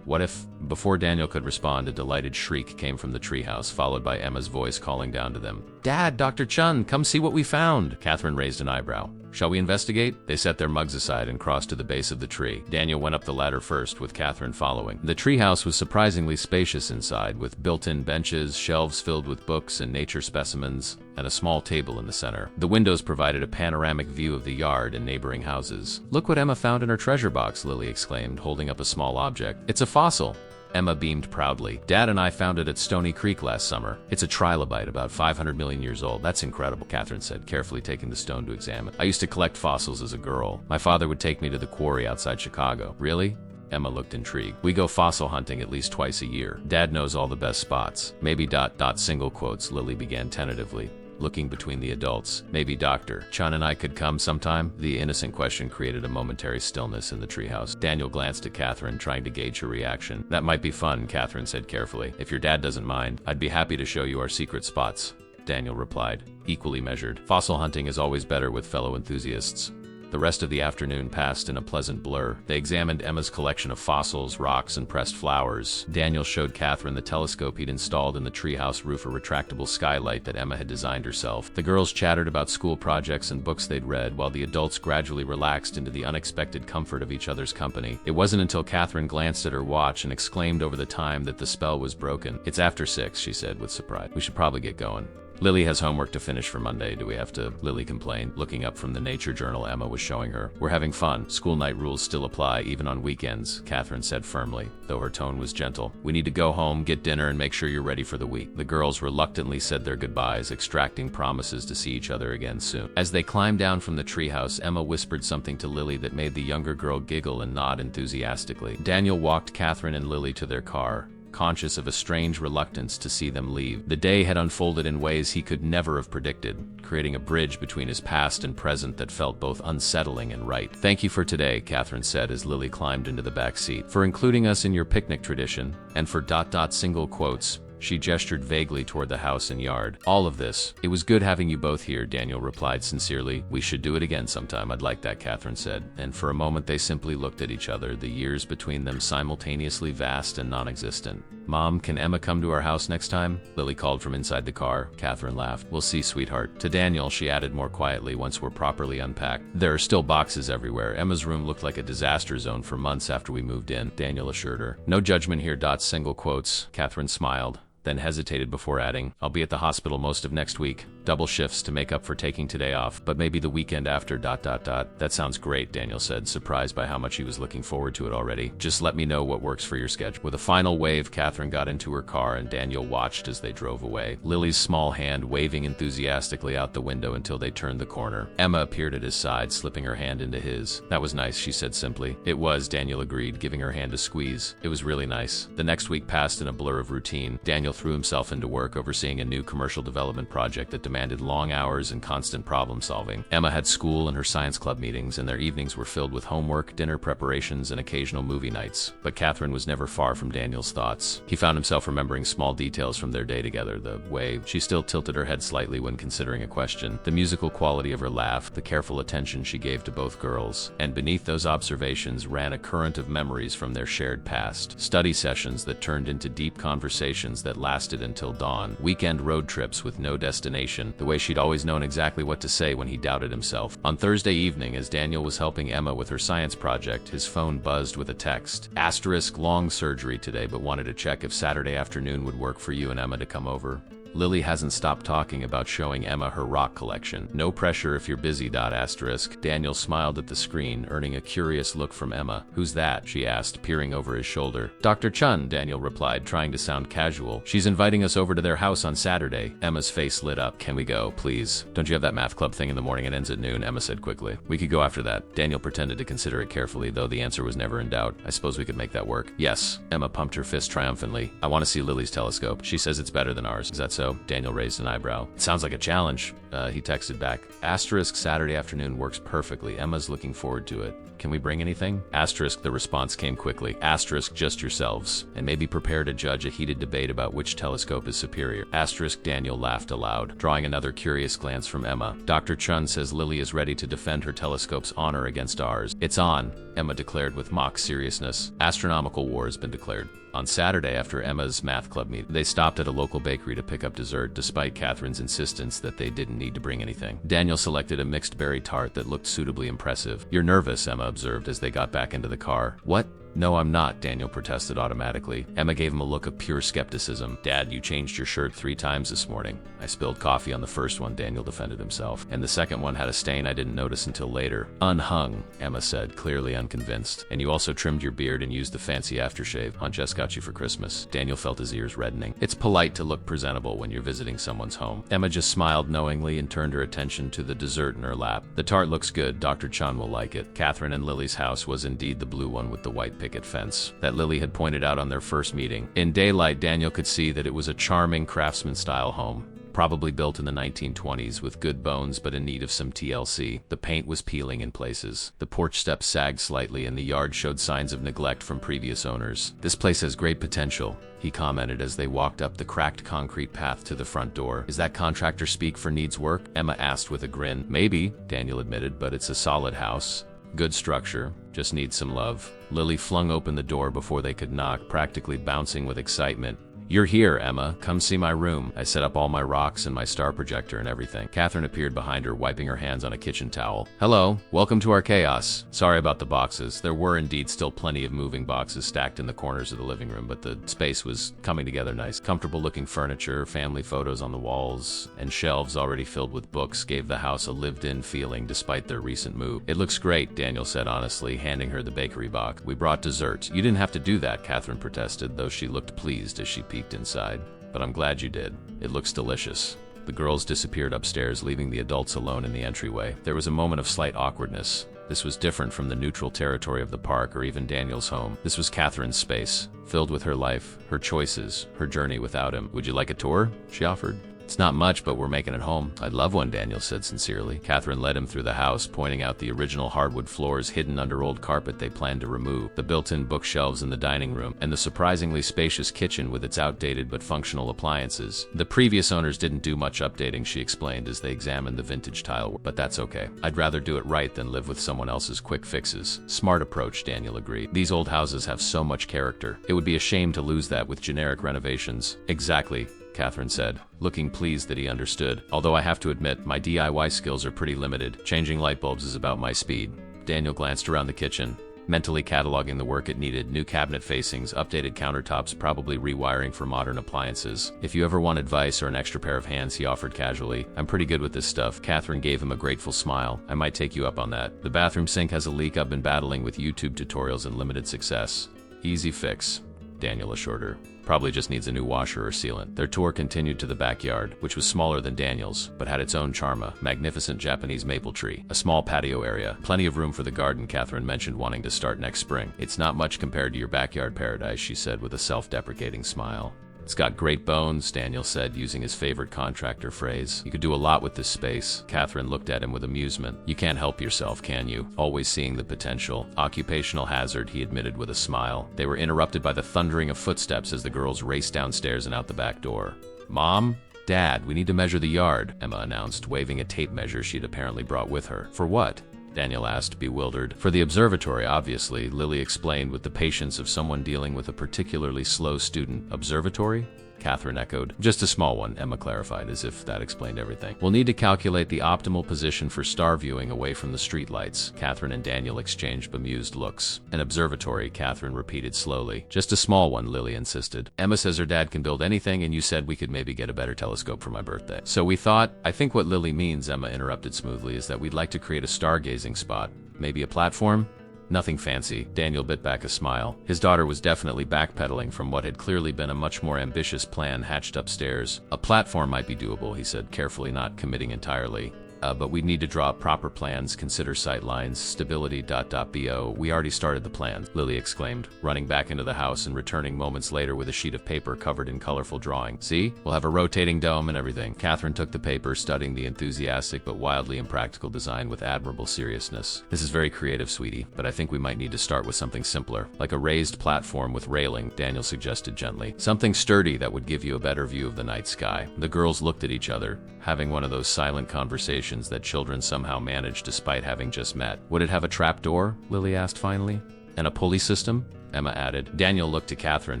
What if? Before Daniel could respond, a delighted shriek came from the treehouse, followed by Emma's voice calling down to them. Dad, Dr. Chun, come see what we found. Catherine raised an eyebrow. Shall we investigate? They set their mugs aside and crossed to the base of the tree. Daniel went up the ladder first, with Catherine following. The treehouse was surprisingly spacious inside, with built-in benches, shelves filled with books and nature specimens, and a small table in the center. The windows provided a panoramic view of the yard and neighboring houses. Look what Emma found in her treasure box, Lily exclaimed, holding up a small object. It's a fossil. Emma beamed proudly. Dad and I found it at Stony Creek last summer. It's a trilobite, about 500 million years old. That's incredible, Catherine said, carefully taking the stone to examine. I used to collect fossils as a girl. My father would take me to the quarry outside Chicago. Really? Emma looked intrigued. We go fossil hunting at least twice a year. Dad knows all the best spots. Maybe single quotes, Lily began tentatively, looking between the adults. Maybe Dr. Chun and I could come sometime? The innocent question created a momentary stillness in the treehouse. Daniel glanced at Catherine, trying to gauge her reaction. That might be fun, Catherine said carefully. If your dad doesn't mind, I'd be happy to show you our secret spots, Daniel replied, equally measured. Fossil hunting is always better with fellow enthusiasts. The rest of the afternoon passed in a pleasant blur. They examined Emma's collection of fossils, rocks, and pressed flowers. Daniel showed Catherine the telescope he'd installed in the treehouse roof, a retractable skylight that Emma had designed herself. The girls chattered about school projects and books they'd read, while the adults gradually relaxed into the unexpected comfort of each other's company. It wasn't until Catherine glanced at her watch and exclaimed over the time that the spell was broken. It's after 6, she said with surprise. We should probably get going. Lily has homework to finish for Monday. Do we have to? Lily complained, looking up from the nature journal Emma was showing her. We're having fun. School night rules still apply, even on weekends, Catherine said firmly, though her tone was gentle. We need to go home, get dinner, and make sure you're ready for the week. The girls reluctantly said their goodbyes, extracting promises to see each other again soon. As they climbed down from the treehouse, Emma whispered something to Lily that made the younger girl giggle and nod enthusiastically. Daniel walked Catherine and Lily to their car, conscious of a strange reluctance to see them leave. The day had unfolded in ways he could never have predicted, creating a bridge between his past and present that felt both unsettling and right. Thank you for today, Catherine said as Lily climbed into the back seat, for including us in your picnic tradition, and for single quotes. She gestured vaguely toward the house and yard. All of this. It was good having you both here, Daniel replied sincerely. We should do it again sometime. I'd like that, Catherine said. And for a moment they simply looked at each other, the years between them simultaneously vast and non-existent. Mom, can Emma come to our house next time? Lily called from inside the car. Catherine laughed. We'll see, sweetheart. To Daniel, she added more quietly once we're properly unpacked. There are still boxes everywhere. Emma's room looked like a disaster zone for months after we moved in, Daniel assured her. No judgment here. Single quotes. Catherine smiled, then hesitated before adding, I'll be at the hospital most of next week. Double shifts to make up for taking today off, but maybe the weekend after. That sounds great, Daniel said, surprised by how much he was looking forward to it already. Just let me know what works for your schedule. With a final wave, Catherine got into her car and Daniel watched as they drove away, Lily's small hand waving enthusiastically out the window until they turned the corner. Emma appeared at his side, slipping her hand into his. That was nice, she said simply. It was, Daniel agreed, giving her hand a squeeze. It was really nice. The next week passed in a blur of routine. Daniel threw himself into work overseeing a new commercial development project that demanded long hours and constant problem solving. Emma had school and her science club meetings, and their evenings were filled with homework, dinner preparations, and occasional movie nights. But Catherine was never far from Daniel's thoughts. He found himself remembering small details from their day together, the way she still tilted her head slightly when considering a question, the musical quality of her laugh, the careful attention she gave to both girls. And beneath those observations ran a current of memories from their shared past. Study sessions that turned into deep conversations that lasted until dawn, weekend road trips with no destination, the way she'd always known exactly what to say when he doubted himself. On Thursday evening, as Daniel was helping Emma with her science project, his phone buzzed with a text. * long surgery today, but wanted to check if Saturday afternoon would work for you and Emma to come over. Lily hasn't stopped talking about showing Emma her rock collection. No pressure if you're busy. **. Daniel smiled at the screen, earning a curious look from Emma. Who's that? She asked, peering over his shoulder. Dr. Chun, Daniel replied, trying to sound casual. She's inviting us over to their house on Saturday. Emma's face lit up. Can we go, please? Don't you have that math club thing in the morning? It ends at noon, Emma said quickly. We could go after that. Daniel pretended to consider it carefully, though the answer was never in doubt. I suppose we could make that work. Yes. Emma pumped her fist triumphantly. I want to see Lily's telescope. She says it's better than ours. Is that so? Daniel raised an eyebrow. It sounds like a challenge, he texted back. * Saturday afternoon works perfectly. Emma's looking forward to it. Can we bring anything? * The response came quickly. * Just yourselves, and maybe prepare to judge a heated debate about which telescope is superior. * Daniel laughed aloud, drawing another curious glance from Emma. Dr. Chun says Lily is ready to defend her telescope's honor against ours. It's on, Emma declared with mock seriousness. Astronomical war has been declared. On Saturday, after Emma's math club meeting, they stopped at a local bakery to pick up dessert, despite Catherine's insistence that they didn't need to bring anything. Daniel selected a mixed berry tart that looked suitably impressive. You're nervous, Emma observed as they got back into the car. What? No, I'm not, Daniel protested automatically. Emma gave him a look of pure skepticism. Dad, you changed your shirt 3 times this morning. I spilled coffee on the first one, Daniel defended himself. And the second one had a stain I didn't notice until later. Unhung, Emma said, clearly unconvinced. And you also trimmed your beard and used the fancy aftershave Aunt Jess got you for Christmas. Daniel felt his ears reddening. It's polite to look presentable when you're visiting someone's home. Emma just smiled knowingly and turned her attention to the dessert in her lap. The tart looks good. Dr. Chun will like it. Catherine and Lily's house was indeed the blue one with the white picket fence that Lily had pointed out on their first meeting. In daylight, Daniel could see that it was a charming craftsman-style home, probably built in the 1920s with good bones but in need of some TLC. The paint was peeling in places. The porch steps sagged slightly and the yard showed signs of neglect from previous owners. This place has great potential, he commented as they walked up the cracked concrete path to the front door. Is that contractor speak for needs work? Emma asked with a grin. Maybe, Daniel admitted, but it's a solid house. Good structure, just needs some love. Lily flung open the door before they could knock, practically bouncing with excitement. You're here, Emma. Come see my room. I set up all my rocks and my star projector and everything. Catherine appeared behind her, wiping her hands on a kitchen towel. Hello. Welcome to our chaos. Sorry about the boxes. There were indeed still plenty of moving boxes stacked in the corners of the living room, but the space was coming together nice. Comfortable-looking furniture, family photos on the walls, and shelves already filled with books gave the house a lived-in feeling despite their recent move. It looks great, Daniel said honestly, handing her the bakery box. We brought dessert. You didn't have to do that, Catherine protested, though she looked pleased as she peeked inside. But I'm glad you did. It looks delicious. The girls disappeared upstairs, leaving the adults alone in the entryway. There was a moment of slight awkwardness. This was different from the neutral territory of the park or even Daniel's home. This was Catherine's space, filled with her life, her choices, her journey without him. Would you like a tour? She offered. It's not much, but we're making it home. I'd love one, Daniel said sincerely. Catherine led him through the house, pointing out the original hardwood floors hidden under old carpet they planned to remove, the built-in bookshelves in the dining room, and the surprisingly spacious kitchen with its outdated but functional appliances. The previous owners didn't do much updating, she explained as they examined the vintage tile, but that's okay. I'd rather do it right than live with someone else's quick fixes. Smart approach, Daniel agreed. These old houses have so much character. It would be a shame to lose that with generic renovations. Exactly, Catherine said, looking pleased that he understood. Although I have to admit, my DIY skills are pretty limited. Changing light bulbs is about my speed. Daniel glanced around the kitchen, mentally cataloging the work it needed: new cabinet facings, updated countertops, probably rewiring for modern appliances. If you ever want advice or an extra pair of hands, he offered casually. I'm pretty good with this stuff. Catherine gave him a grateful smile. I might take you up on that. The bathroom sink has a leak. I've been battling with YouTube tutorials and limited success. Easy fix, Daniel assured her. Probably just needs a new washer or sealant. Their tour continued to the backyard, which was smaller than Daniel's, but had its own charm: a magnificent Japanese maple tree, a small patio area, plenty of room for the garden Catherine mentioned wanting to start next spring. It's not much compared to your backyard paradise, she said with a self-deprecating smile. It's got great bones, Daniel said, using his favorite contractor phrase. You could do a lot with this space. Catherine looked at him with amusement. You can't help yourself, can you? Always seeing the potential. Occupational hazard, he admitted with a smile. They were interrupted by the thundering of footsteps as the girls raced downstairs and out the back door. Mom? Dad, we need to measure the yard, Emma announced, waving a tape measure she'd apparently brought with her. For what? Daniel asked, bewildered. For the observatory, obviously, Lily explained with the patience of someone dealing with a particularly slow student. Observatory? Catherine echoed. Just a small one, Emma clarified, as if that explained everything. We'll need to calculate the optimal position for star viewing away from the streetlights. Catherine and Daniel exchanged bemused looks. An observatory, Catherine repeated slowly. Just a small one, Lily insisted. Emma says her dad can build anything, and you said we could maybe get a better telescope for my birthday. So we thought, I think what Lily means, Emma interrupted smoothly, is that we'd like to create a stargazing spot. Maybe a platform? Nothing fancy. Daniel bit back a smile. His daughter was definitely backpedaling from what had clearly been a much more ambitious plan hatched upstairs. A platform might be doable, he said, carefully, not committing entirely. But we'd need to draw up proper plans, consider sightlines, stability, bo. We already started the plans, Lily exclaimed, running back into the house and returning moments later with a sheet of paper covered in colorful drawing. See? We'll have a rotating dome and everything. Catherine took the paper, studying the enthusiastic but wildly impractical design with admirable seriousness. This is very creative, sweetie, but I think we might need to start with something simpler, like a raised platform with railing, Daniel suggested gently. Something sturdy that would give you a better view of the night sky. The girls looked at each other, having one of those silent conversations that children somehow manage despite having just met. Would it have a trap door? Lily asked finally. And a pulley system? Emma added. Daniel looked to Catherine,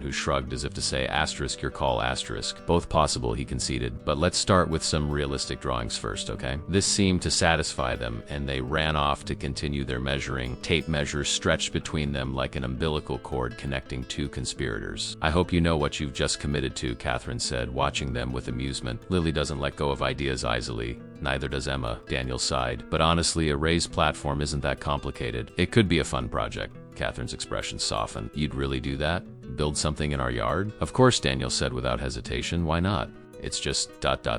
who shrugged as if to say, asterisk your call, asterisk. Both possible, he conceded. But let's start with some realistic drawings first, okay? This seemed to satisfy them, and they ran off to continue their measuring. Tape measures stretched between them like an umbilical cord connecting two conspirators. I hope you know what you've just committed to, Catherine said, watching them with amusement. Lily doesn't let go of ideas easily. Neither does Emma, Daniel sighed. But honestly, a raised platform isn't that complicated. It could be a fun project. Catherine's expression softened. You'd really do that? Build something in our yard? Of course, Daniel said without hesitation. Why not? It's just ...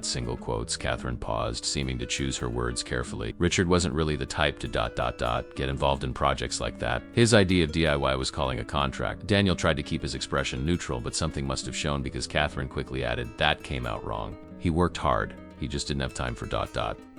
single quotes. Catherine paused, seeming to choose her words carefully. Richard wasn't really the type to ... get involved in projects like that. His idea of DIY was calling a contract. Daniel tried to keep his expression neutral, but something must have shown because Catherine quickly added, that came out wrong. He worked hard. He just didn't have time for ...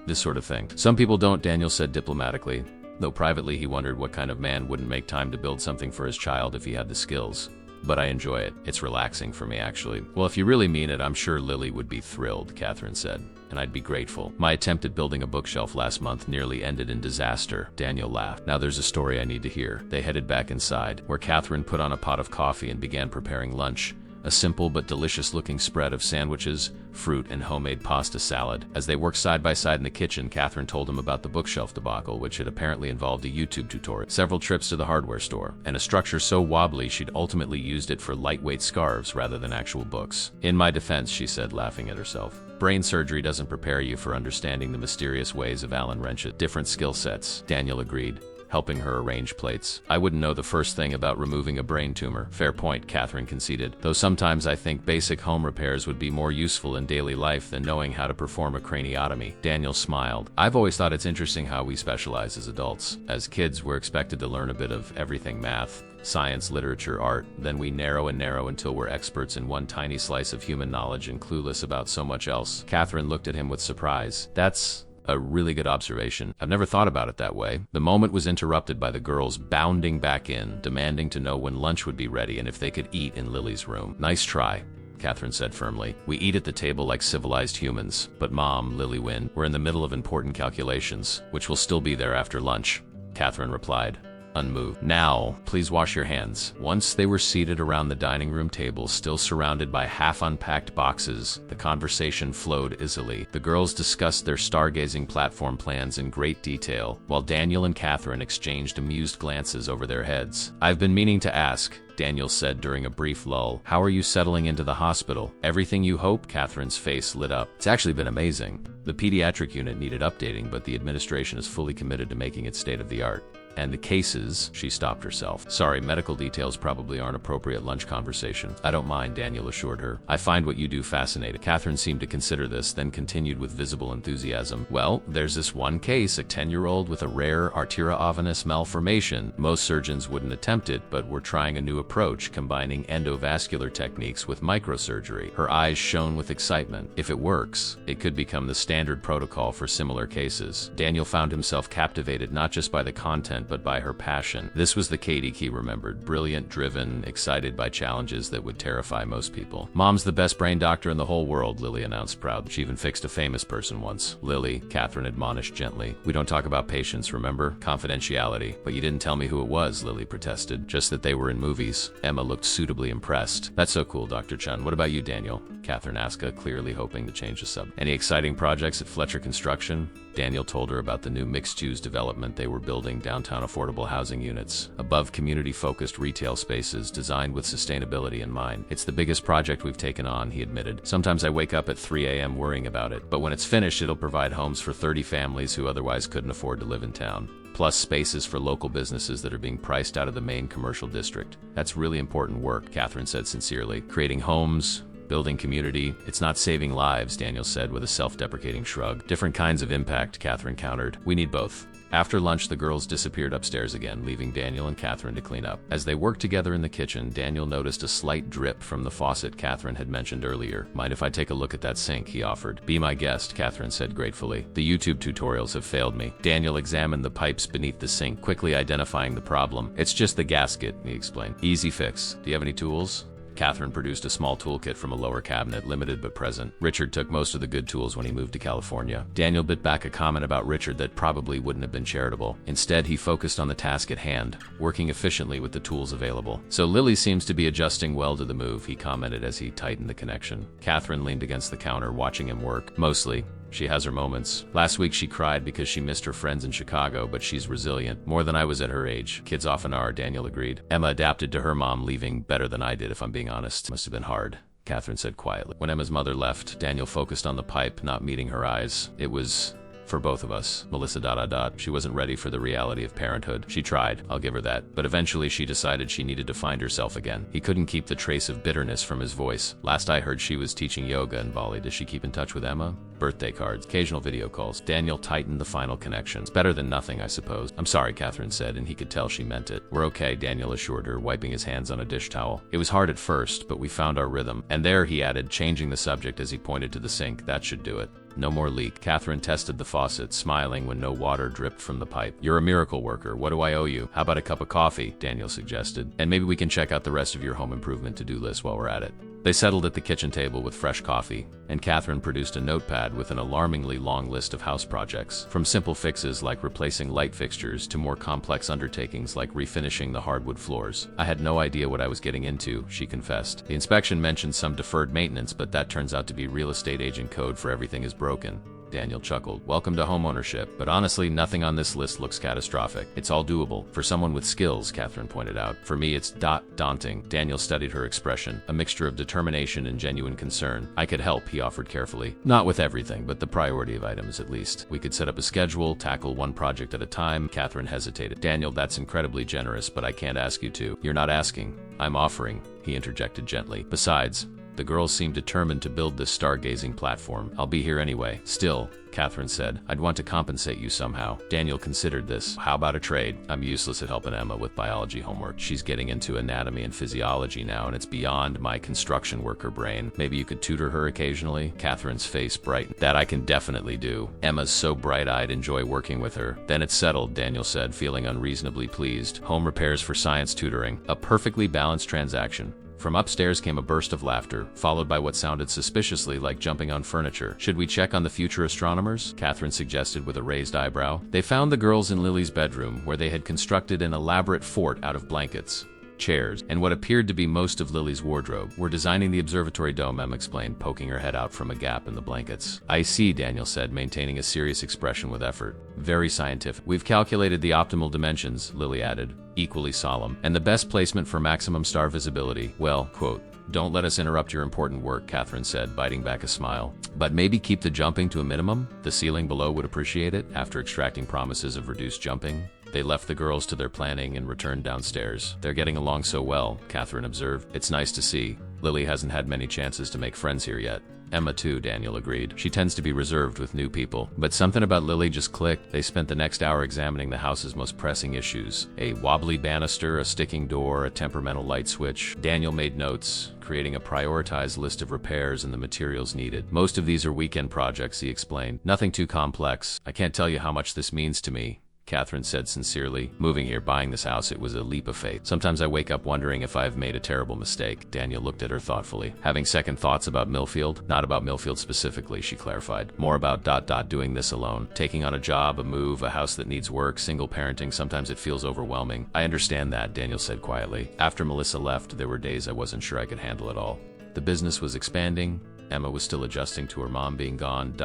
this sort of thing. Some people don't, Daniel said diplomatically. Though privately he wondered what kind of man wouldn't make time to build something for his child if he had the skills. But I enjoy it. It's relaxing for me, actually. Well, if you really mean it, I'm sure Lily would be thrilled, Catherine said. And I'd be grateful. My attempt at building a bookshelf last month nearly ended in disaster. Daniel laughed. Now there's a story I need to hear. They headed back inside, where Catherine put on a pot of coffee and began preparing lunch. A simple but delicious-looking spread of sandwiches, fruit, and homemade pasta salad. As they worked side by side in the kitchen, Catherine told him about the bookshelf debacle, which had apparently involved a YouTube tutorial, several trips to the hardware store, and a structure so wobbly she'd ultimately used it for lightweight scarves rather than actual books. In my defense, she said, laughing at herself. Brain surgery doesn't prepare you for understanding the mysterious ways of Allen Wrench's different skill sets, Daniel agreed, helping her arrange plates. I wouldn't know the first thing about removing a brain tumor. Fair point, Catherine conceded. Though sometimes I think basic home repairs would be more useful in daily life than knowing how to perform a craniotomy. Daniel smiled. I've always thought it's interesting how we specialize as adults. As kids, we're expected to learn a bit of everything: math, science, literature, art. Then we narrow and narrow until we're experts in one tiny slice of human knowledge and clueless about so much else. Catherine looked at him with surprise. That's a really good observation. I've never thought about it that way. The moment was interrupted by the girls bounding back in, demanding to know when lunch would be ready and if they could eat in Lily's room. Nice try, Catherine said firmly. We eat at the table like civilized humans. But Mom, Lily Wynn, we're in the middle of important calculations, which will still be there after lunch, Catherine replied, unmoved. Now, please wash your hands. Once they were seated around the dining room table, still surrounded by half-unpacked boxes, the conversation flowed easily. The girls discussed their stargazing platform plans in great detail, while Daniel and Catherine exchanged amused glances over their heads. I've been meaning to ask, Daniel said during a brief lull. How are you settling into the hospital? Everything you hoped? Catherine's face lit up. It's actually been amazing. The pediatric unit needed updating, but the administration is fully committed to making it state-of-the-art. And the cases, she stopped herself. Sorry, medical details probably aren't appropriate lunch conversation. I don't mind, Daniel assured her. I find what you do fascinating. Catherine seemed to consider this, then continued with visible enthusiasm. Well, there's this one case, a 10-year-old with a rare arteria ovinis malformation. Most surgeons wouldn't attempt it, but we're trying a new approach, combining endovascular techniques with microsurgery. Her eyes shone with excitement. If it works, it could become the standard protocol for similar cases. Daniel found himself captivated not just by the content, but by her passion. This was the Katie he remembered, brilliant, driven, excited by challenges that would terrify most people. Mom's the best brain doctor in the whole world, Lily announced proud. She even fixed a famous person once. Lily, Catherine admonished gently. We don't talk about patients, remember? Confidentiality. But you didn't tell me who it was, Lily protested. Just that they were in movies. Emma looked suitably impressed. That's so cool, Dr. Chun. What about you, Daniel? Catherine asked, clearly hoping to change the subject. Any exciting projects at Fletcher Construction? Daniel told her about the new mixed-use development they were building downtown, affordable housing units, above community-focused retail spaces designed with sustainability in mind. It's the biggest project we've taken on, he admitted. Sometimes I wake up at 3 a.m. worrying about it, but when it's finished, it'll provide homes for 30 families who otherwise couldn't afford to live in town, plus spaces for local businesses that are being priced out of the main commercial district. That's really important work, Catherine said sincerely. Creating homes, building community. It's not saving lives, Daniel said with a self-deprecating shrug. Different kinds of impact, Catherine countered. We need both. After lunch, the girls disappeared upstairs again, leaving Daniel and Catherine to clean up. As they worked together in the kitchen, Daniel noticed a slight drip from the faucet Catherine had mentioned earlier. Mind if I take a look at that sink, he offered. Be my guest, Catherine said gratefully. The YouTube tutorials have failed me. Daniel examined the pipes beneath the sink, quickly identifying the problem. It's just the gasket, he explained. Easy fix. Do you have any tools? Catherine produced a small toolkit from a lower cabinet, limited but present. Richard took most of the good tools when he moved to California. Daniel bit back a comment about Richard that probably wouldn't have been charitable. Instead, he focused on the task at hand, working efficiently with the tools available. So Lily seems to be adjusting well to the move, he commented as he tightened the connection. Catherine leaned against the counter, watching him work. Mostly. She has her moments. Last week she cried because she missed her friends in Chicago, but she's resilient. More than I was at her age. Kids often are, Daniel agreed. Emma adapted to her mom leaving better than I did, if I'm being honest. Must have been hard, Catherine said quietly. When Emma's mother left, Daniel focused on the pipe, not meeting her eyes. It was for both of us. Melissa ... She wasn't ready for the reality of parenthood. She tried, I'll give her that. But eventually she decided she needed to find herself again. He couldn't keep the trace of bitterness from his voice. Last I heard, she was teaching yoga in Bali. Does she keep in touch with Emma? Birthday cards, occasional video calls. Daniel tightened the final connection. It's better than nothing, I suppose. I'm sorry, Catherine said, and he could tell she meant it. We're okay, Daniel assured her, wiping his hands on a dish towel. It was hard at first, but we found our rhythm. And there, he added, changing the subject as he pointed to the sink. That should do it. No more leak. Catherine tested the faucet, smiling when no water dripped from the pipe. You're a miracle worker. What do I owe you? How about a cup of coffee? Daniel suggested. And maybe we can check out the rest of your home improvement to-do list while we're at it. They settled at the kitchen table with fresh coffee, and Catherine produced a notepad with an alarmingly long list of house projects, from simple fixes like replacing light fixtures to more complex undertakings like refinishing the hardwood floors. I had no idea what I was getting into, she confessed. The inspection mentioned some deferred maintenance, but that turns out to be real estate agent code for everything is broken. Daniel chuckled. Welcome to homeownership, but honestly, nothing on this list looks catastrophic. It's all doable. For someone with skills, Catherine pointed out. For me, it's daunting. Daniel studied her expression, a mixture of determination and genuine concern. I could help, he offered carefully. Not with everything, but the priority of items at least. We could set up a schedule, tackle one project at a time. Catherine hesitated. Daniel, that's incredibly generous, but I can't ask you to. You're not asking. I'm offering, he interjected gently. Besides, The girls seemed determined to build this stargazing platform. I'll be here anyway. Still, Catherine said, I'd want to compensate you somehow. Daniel considered this. How about a trade? I'm useless at helping Emma with biology homework. She's getting into anatomy and physiology now, and it's beyond my construction worker brain. Maybe you could tutor her occasionally? Catherine's face brightened. That I can definitely do. Emma's so bright I'd enjoy working with her. Then it's settled, Daniel said, feeling unreasonably pleased. Home repairs for science tutoring. A perfectly balanced transaction. From upstairs came a burst of laughter, followed by what sounded suspiciously like jumping on furniture. Should we check on the future astronomers? Catherine suggested with a raised eyebrow. They found the girls in Lily's bedroom, where they had constructed an elaborate fort out of blankets, chairs, and what appeared to be most of Lily's wardrobe. We're designing the observatory dome, Em explained, poking her head out from a gap in the blankets. I see, Daniel said, maintaining a serious expression with effort. Very scientific. We've calculated the optimal dimensions, Lily added, equally solemn, and the best placement for maximum star visibility. Well, quote, don't let us interrupt your important work, Catherine said, biting back a smile. But maybe keep the jumping to a minimum? The ceiling below would appreciate it. After extracting promises of reduced jumping, they left the girls to their planning and returned downstairs. They're getting along so well, Catherine observed. It's nice to see. Lily hasn't had many chances to make friends here yet. Emma too, Daniel agreed. She tends to be reserved with new people. But something about Lily just clicked. They spent the next hour examining the house's most pressing issues. A wobbly banister, a sticking door, a temperamental light switch. Daniel made notes, creating a prioritized list of repairs and the materials needed. Most of these are weekend projects, he explained. Nothing too complex. I can't tell you how much this means to me, Catherine said sincerely. Moving here, buying this house, it was a leap of faith. Sometimes I wake up wondering if I've made a terrible mistake. Daniel looked at her thoughtfully. Having second thoughts about Millfield? Not about Millfield specifically, she clarified. More about doing this alone. Taking on a job, a move, a house that needs work, single parenting, sometimes it feels overwhelming. I understand that, Daniel said quietly. After Melissa left, there were days I wasn't sure I could handle it all. The business was expanding. Emma was still adjusting to her mom being gone,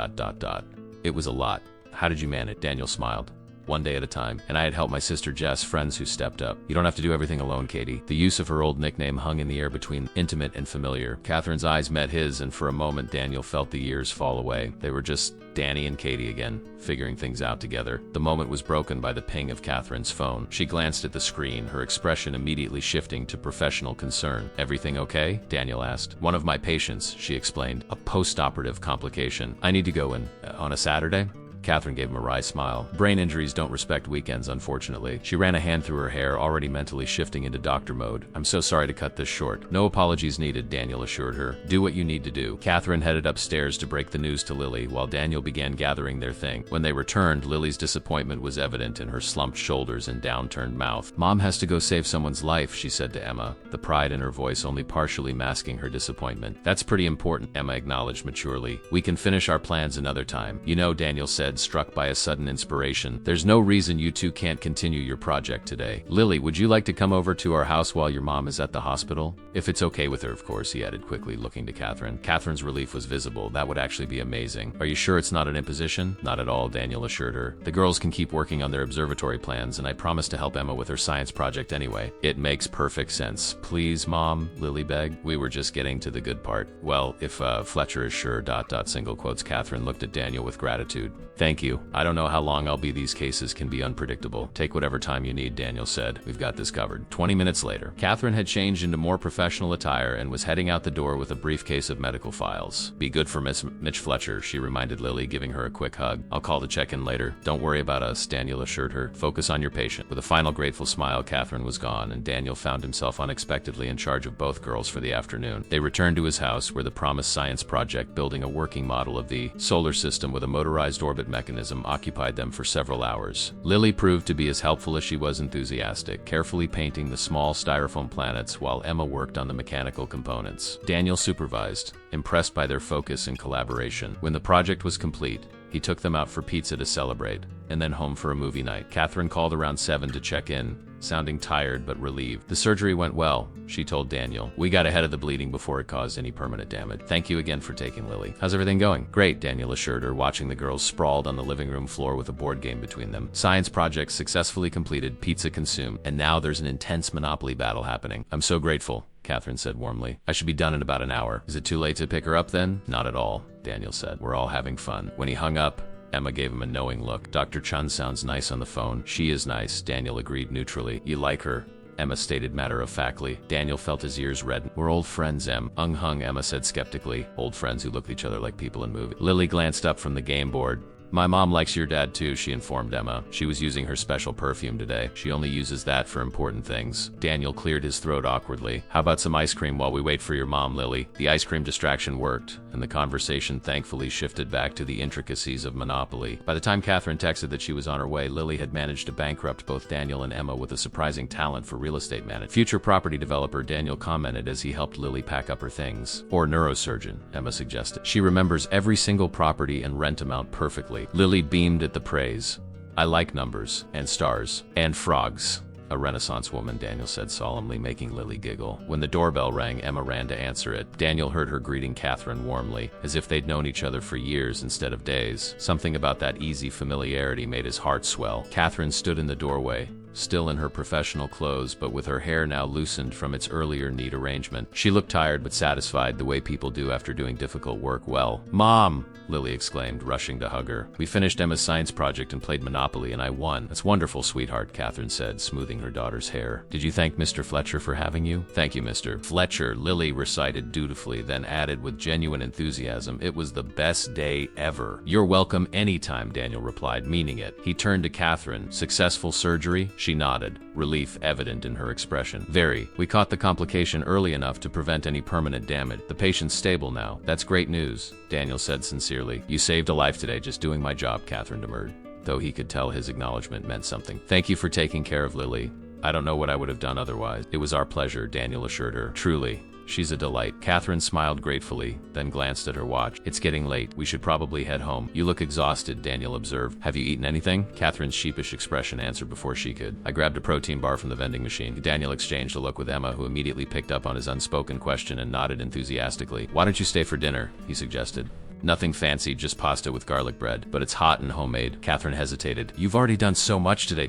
It was a lot. How did you manage? Daniel smiled. One day at a time, and I had helped my sister Jess, friends who stepped up. You don't have to do everything alone, Katie. The use of her old nickname hung in the air between intimate and familiar. Catherine's eyes met his, and for a moment Daniel felt the years fall away. They were just Danny and Katie again, figuring things out together. The moment was broken by the ping of Catherine's phone. She glanced at the screen, her expression immediately shifting to professional concern. Everything okay? Daniel asked. One of my patients, she explained. A post-operative complication. I need to go in. On a Saturday? Catherine gave him a wry smile. Brain injuries don't respect weekends, unfortunately. She ran a hand through her hair, already mentally shifting into doctor mode. I'm so sorry to cut this short. No apologies needed, Daniel assured her. Do what you need to do. Catherine headed upstairs to break the news to Lily, while Daniel began gathering their thing. When they returned, Lily's disappointment was evident in her slumped shoulders and downturned mouth. Mom has to go save someone's life, she said to Emma, the pride in her voice only partially masking her disappointment. That's pretty important, Emma acknowledged maturely. We can finish our plans another time. You know, Daniel said, struck by a sudden inspiration, there's no reason you two can't continue your project today. Lily, would you like to come over to our house while your mom is at the hospital? If it's okay with her, of course, he added quickly, looking to Catherine. Catherine's relief was visible. That would actually be amazing. Are you sure it's not an imposition? Not at all, Daniel assured her. The girls can keep working on their observatory plans, and I promise to help Emma with her science project anyway. It makes perfect sense. Please, Mom, Lily begged. We were just getting to the good part. Well, if Fletcher is sure, single quotes. Catherine looked at Daniel with gratitude. Thank you. I don't know how long I'll be. These cases can be unpredictable. Take whatever time you need, Daniel said. We've got this covered. 20 minutes later, Catherine had changed into more professional attire and was heading out the door with a briefcase of medical files. Be good for Mitch Fletcher, she reminded Lily, giving her a quick hug. I'll call to check in later. Don't worry about us, Daniel assured her. Focus on your patient. With a final grateful smile, Catherine was gone, and Daniel found himself unexpectedly in charge of both girls for the afternoon. They returned to his house, where the promised science project building a working model of the solar system with a motorized orbit mechanism occupied them for several hours. Lily proved to be as helpful as she was enthusiastic, carefully painting the small styrofoam planets while Emma worked on the mechanical components. Daniel supervised, impressed by their focus and collaboration. When the project was complete, he took them out for pizza to celebrate, and then home for a movie night. Catherine called around 7 to check in, sounding tired but relieved. The surgery went well, she told Daniel. We got ahead of the bleeding before it caused any permanent damage. Thank you again for taking Lily. How's everything going? Great, Daniel assured her, watching the girls sprawled on the living room floor with a board game between them. Science project successfully completed, pizza consumed, and now there's an intense Monopoly battle happening. I'm so grateful, Catherine said warmly. I should be done in about an hour. Is it too late to pick her up then? Not at all, Daniel said. We're all having fun. When he hung up, Emma gave him a knowing look. Dr. Chun sounds nice on the phone. She is nice, Daniel agreed neutrally. You like her? Emma stated matter-of-factly. Daniel felt his ears redden. We're old friends, Hung, Emma said skeptically. Old friends who look at each other like people in movies. Lily glanced up from the game board. My mom likes your dad too, she informed Emma. She was using her special perfume today. She only uses that for important things. Daniel cleared his throat awkwardly. How about some ice cream while we wait for your mom, Lily? The ice cream distraction worked, and the conversation thankfully shifted back to the intricacies of Monopoly. By the time Catherine texted that she was on her way, Lily had managed to bankrupt both Daniel and Emma with a surprising talent for real estate management. Future property developer, Daniel commented as he helped Lily pack up her things. Or neurosurgeon, Emma suggested. She remembers every single property and rent amount perfectly. Lily beamed at the praise. I like numbers, and stars, and frogs. A Renaissance woman, Daniel said solemnly, making Lily giggle. When the doorbell rang, Emma ran to answer it. Daniel heard her greeting Catherine warmly, as if they'd known each other for years instead of days. Something about that easy familiarity made his heart swell. Catherine stood in the doorway, still in her professional clothes, but with her hair now loosened from its earlier neat arrangement. She looked tired but satisfied, the way people do after doing difficult work well. Mom! Lily exclaimed, rushing to hug her. We finished Emma's science project and played Monopoly, and I won. That's wonderful, sweetheart, Catherine said, smoothing her daughter's hair. Did you thank Mr. Fletcher for having you? Thank you, Mr. Fletcher, Lily recited dutifully, then added with genuine enthusiasm, it was the best day ever. You're welcome anytime, Daniel replied, meaning it. He turned to Catherine. Successful surgery? She nodded, relief evident in her expression. Very. We caught the complication early enough to prevent any permanent damage. The patient's stable now. That's great news, Daniel said sincerely. You saved a life today just doing my job, Catherine demurred, though he could tell his acknowledgement meant something. Thank you for taking care of Lily. I don't know what I would have done otherwise. It was our pleasure, Daniel assured her. Truly. She's a delight. Catherine smiled gratefully, then glanced at her watch. It's getting late. We should probably head home. You look exhausted, Daniel observed. Have you eaten anything? Catherine's sheepish expression answered before she could. I grabbed a protein bar from the vending machine. Daniel exchanged a look with Emma, who immediately picked up on his unspoken question and nodded enthusiastically. Why don't you stay for dinner? He suggested. Nothing fancy, just pasta with garlic bread, but it's hot and homemade. Catherine hesitated. You've already done so much today, ...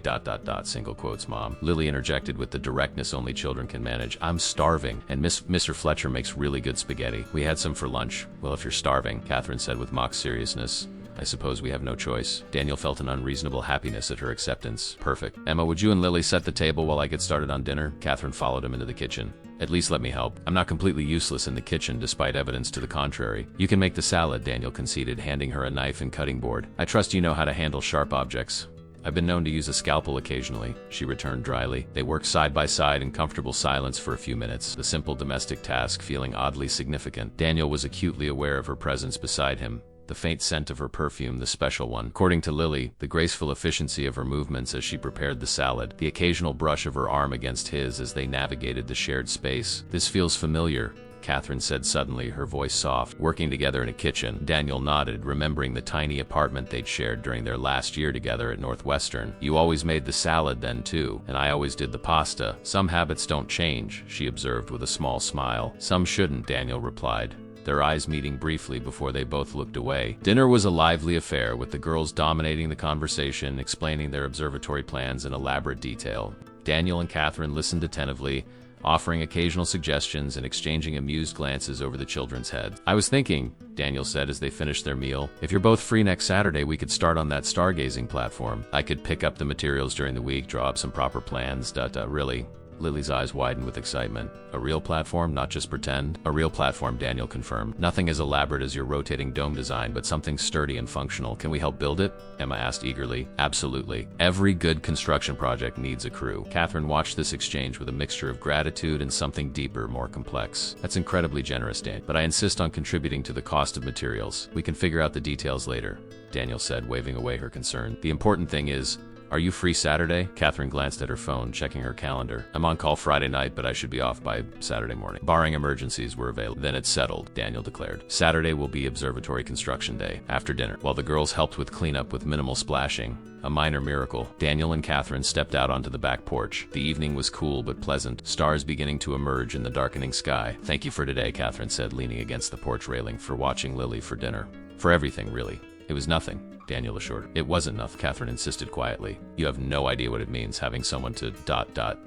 single quotes, Mom. Lily interjected with the directness only children can manage. I'm starving, and Mr. Fletcher makes really good spaghetti. We had some for lunch. Well, if you're starving, Catherine said with mock seriousness, I suppose we have no choice. Daniel felt an unreasonable happiness at her acceptance. Perfect. Emma, would you and Lily set the table while I get started on dinner? Catherine followed him into the kitchen. At least let me help. I'm not completely useless in the kitchen, despite evidence to the contrary. You can make the salad, Daniel conceded, handing her a knife and cutting board. I trust you know how to handle sharp objects. I've been known to use a scalpel occasionally, she returned dryly. They worked side by side in comfortable silence for a few minutes, the simple domestic task feeling oddly significant. Daniel was acutely aware of her presence beside him. The faint scent of her perfume, the special one. According to Lily, the graceful efficiency of her movements as she prepared the salad, the occasional brush of her arm against his as they navigated the shared space. This feels familiar, Catherine said suddenly, her voice soft. Working together in a kitchen, Daniel nodded, remembering the tiny apartment they'd shared during their last year together at Northwestern. You always made the salad then too, and I always did the pasta. Some habits don't change, she observed with a small smile. Some shouldn't, Daniel replied, their eyes meeting briefly before they both looked away. Dinner was a lively affair, with the girls dominating the conversation, explaining their observatory plans in elaborate detail. Daniel and Catherine listened attentively, offering occasional suggestions and exchanging amused glances over the children's heads. I was thinking, Daniel said as they finished their meal, if you're both free next Saturday, we could start on that stargazing platform. I could pick up the materials during the week, draw up some proper plans, Really? Lily's eyes widened with excitement. A real platform, not just pretend? A real platform, Daniel confirmed. Nothing as elaborate as your rotating dome design, but something sturdy and functional. Can we help build it? Emma asked eagerly. Absolutely. Every good construction project needs a crew. Catherine watched this exchange with a mixture of gratitude and something deeper, more complex. That's incredibly generous, Dan, but I insist on contributing to the cost of materials. We can figure out the details later, Daniel said, waving away her concern. The important thing is, are you free Saturday? Catherine glanced at her phone, checking her calendar. I'm on call Friday night, but I should be off by Saturday morning. Barring emergencies were available. Then it's settled, Daniel declared. Saturday will be observatory construction day, after dinner. While the girls helped with cleanup with minimal splashing, a minor miracle, Daniel and Catherine stepped out onto the back porch. The evening was cool but pleasant, stars beginning to emerge in the darkening sky. Thank you for today, Catherine said, leaning against the porch railing, for watching Lily for dinner. For everything, really. It was nothing, Daniel assured her. It wasn't enough, Catherine insisted quietly. You have no idea what it means having someone to ...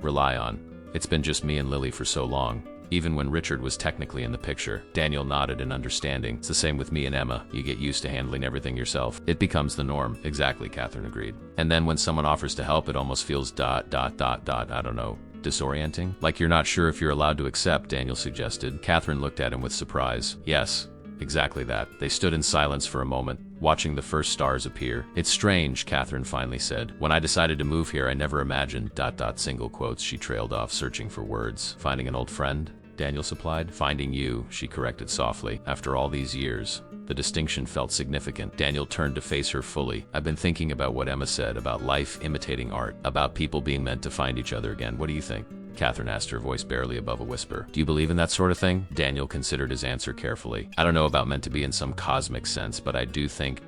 rely on. It's been just me and Lily for so long. Even when Richard was technically in the picture. Daniel nodded in understanding. It's the same with me and Emma. You get used to handling everything yourself. It becomes the norm. Exactly, Catherine agreed. And then when someone offers to help, it almost feels ... I don't know, Disorienting? Like you're not sure if you're allowed to accept, Daniel suggested. Catherine looked at him with surprise. Yes, exactly that. They stood in silence for a moment, watching the first stars appear. It's strange, Catherine finally said. When I decided to move here, I never imagined... single quotes, she trailed off, searching for words. Finding an old friend? Daniel supplied. Finding you, she corrected softly. After all these years. The distinction felt significant. Daniel turned to face her fully. I've been thinking about what Emma said, about life imitating art, about people being meant to find each other again. What do you think? Catherine asked, her voice barely above a whisper. Do you believe in that sort of thing? Daniel considered his answer carefully. I don't know about meant to be in some cosmic sense, but I do think...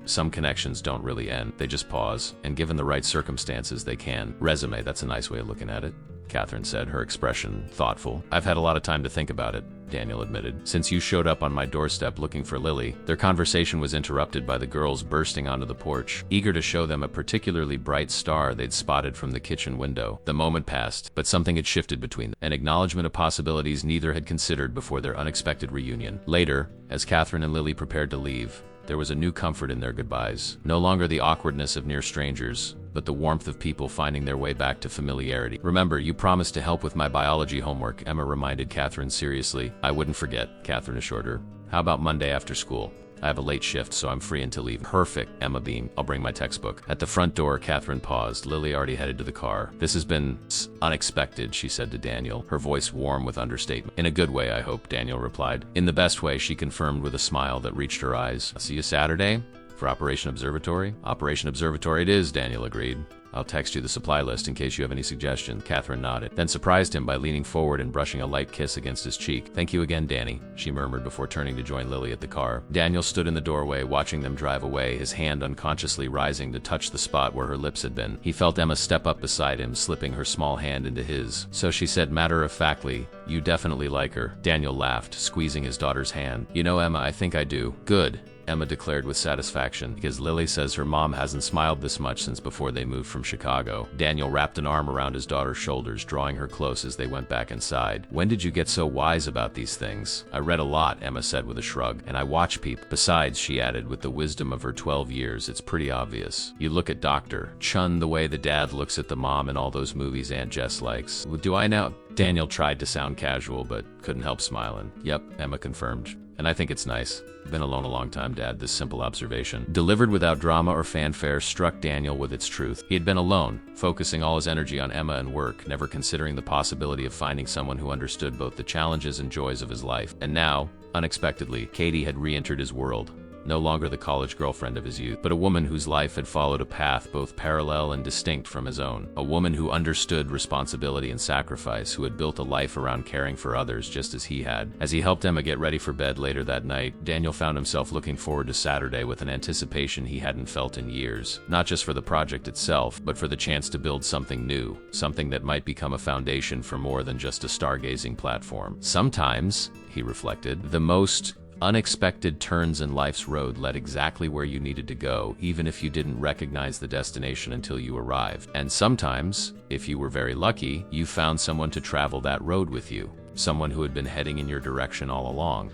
some connections don't really end. They just pause, and given the right circumstances, they can. Resume, that's a nice way of looking at it, Catherine said, her expression thoughtful. I've had a lot of time to think about it, Daniel admitted. Since you showed up on my doorstep looking for Lily. Their conversation was interrupted by the girls bursting onto the porch, eager to show them a particularly bright star they'd spotted from the kitchen window. The moment passed, but something had shifted between them, an acknowledgement of possibilities neither had considered before their unexpected reunion. Later, as Catherine and Lily prepared to leave, there was a new comfort in their goodbyes. No longer the awkwardness of near strangers, but the warmth of people finding their way back to familiarity. Remember, you promised to help with my biology homework, Emma reminded Catherine seriously. I wouldn't forget, Catherine assured her. How about Monday after school? I have a late shift, so I'm free until evening. Perfect, Emma beamed. I'll bring my textbook. At the front door, Catherine paused. Lily already headed to the car. This has been unexpected, she said to Daniel, her voice warm with understatement. In a good way, I hope, Daniel replied. In the best way, she confirmed with a smile that reached her eyes. I'll see you Saturday? For Operation Observatory? Operation Observatory it is, Daniel agreed. I'll text you the supply list in case you have any suggestions. Catherine nodded, then surprised him by leaning forward and brushing a light kiss against his cheek. Thank you again, Danny, she murmured before turning to join Lily at the car. Daniel stood in the doorway, watching them drive away, his hand unconsciously rising to touch the spot where her lips had been. He felt Emma step up beside him, slipping her small hand into his. So she said matter-of-factly, you definitely like her. Daniel laughed, squeezing his daughter's hand. You know, Emma, I think I do. Good, Emma declared with satisfaction, because Lily says her mom hasn't smiled this much since before they moved from Chicago. Daniel wrapped an arm around his daughter's shoulders, drawing her close as they went back inside. When did you get so wise about these things? I read a lot, Emma said with a shrug, and I watch people. Besides, she added, with the wisdom of her 12 years, it's pretty obvious. You look at Dr. Chun the way the dad looks at the mom in all those movies Aunt Jess likes. Do I now? Daniel tried to sound casual, but couldn't help smiling. Yep, Emma confirmed. And I think it's nice. Been alone a long time, Dad, this simple observation, delivered without drama or fanfare, struck Daniel with its truth. He had been alone, focusing all his energy on Emma and work, never considering the possibility of finding someone who understood both the challenges and joys of his life. And now, unexpectedly, Katie had re-entered his world. No longer the college girlfriend of his youth, but a woman whose life had followed a path both parallel and distinct from his own. A woman who understood responsibility and sacrifice, who had built a life around caring for others just as he had. As he helped Emma get ready for bed later that night, Daniel found himself looking forward to Saturday with an anticipation he hadn't felt in years. Not just for the project itself, but for the chance to build something new, something that might become a foundation for more than just a stargazing platform. Sometimes, he reflected, the most unexpected turns in life's road led exactly where you needed to go, even if you didn't recognize the destination until you arrived. And sometimes, if you were very lucky, you found someone to travel that road with you, someone who had been heading in your direction all along.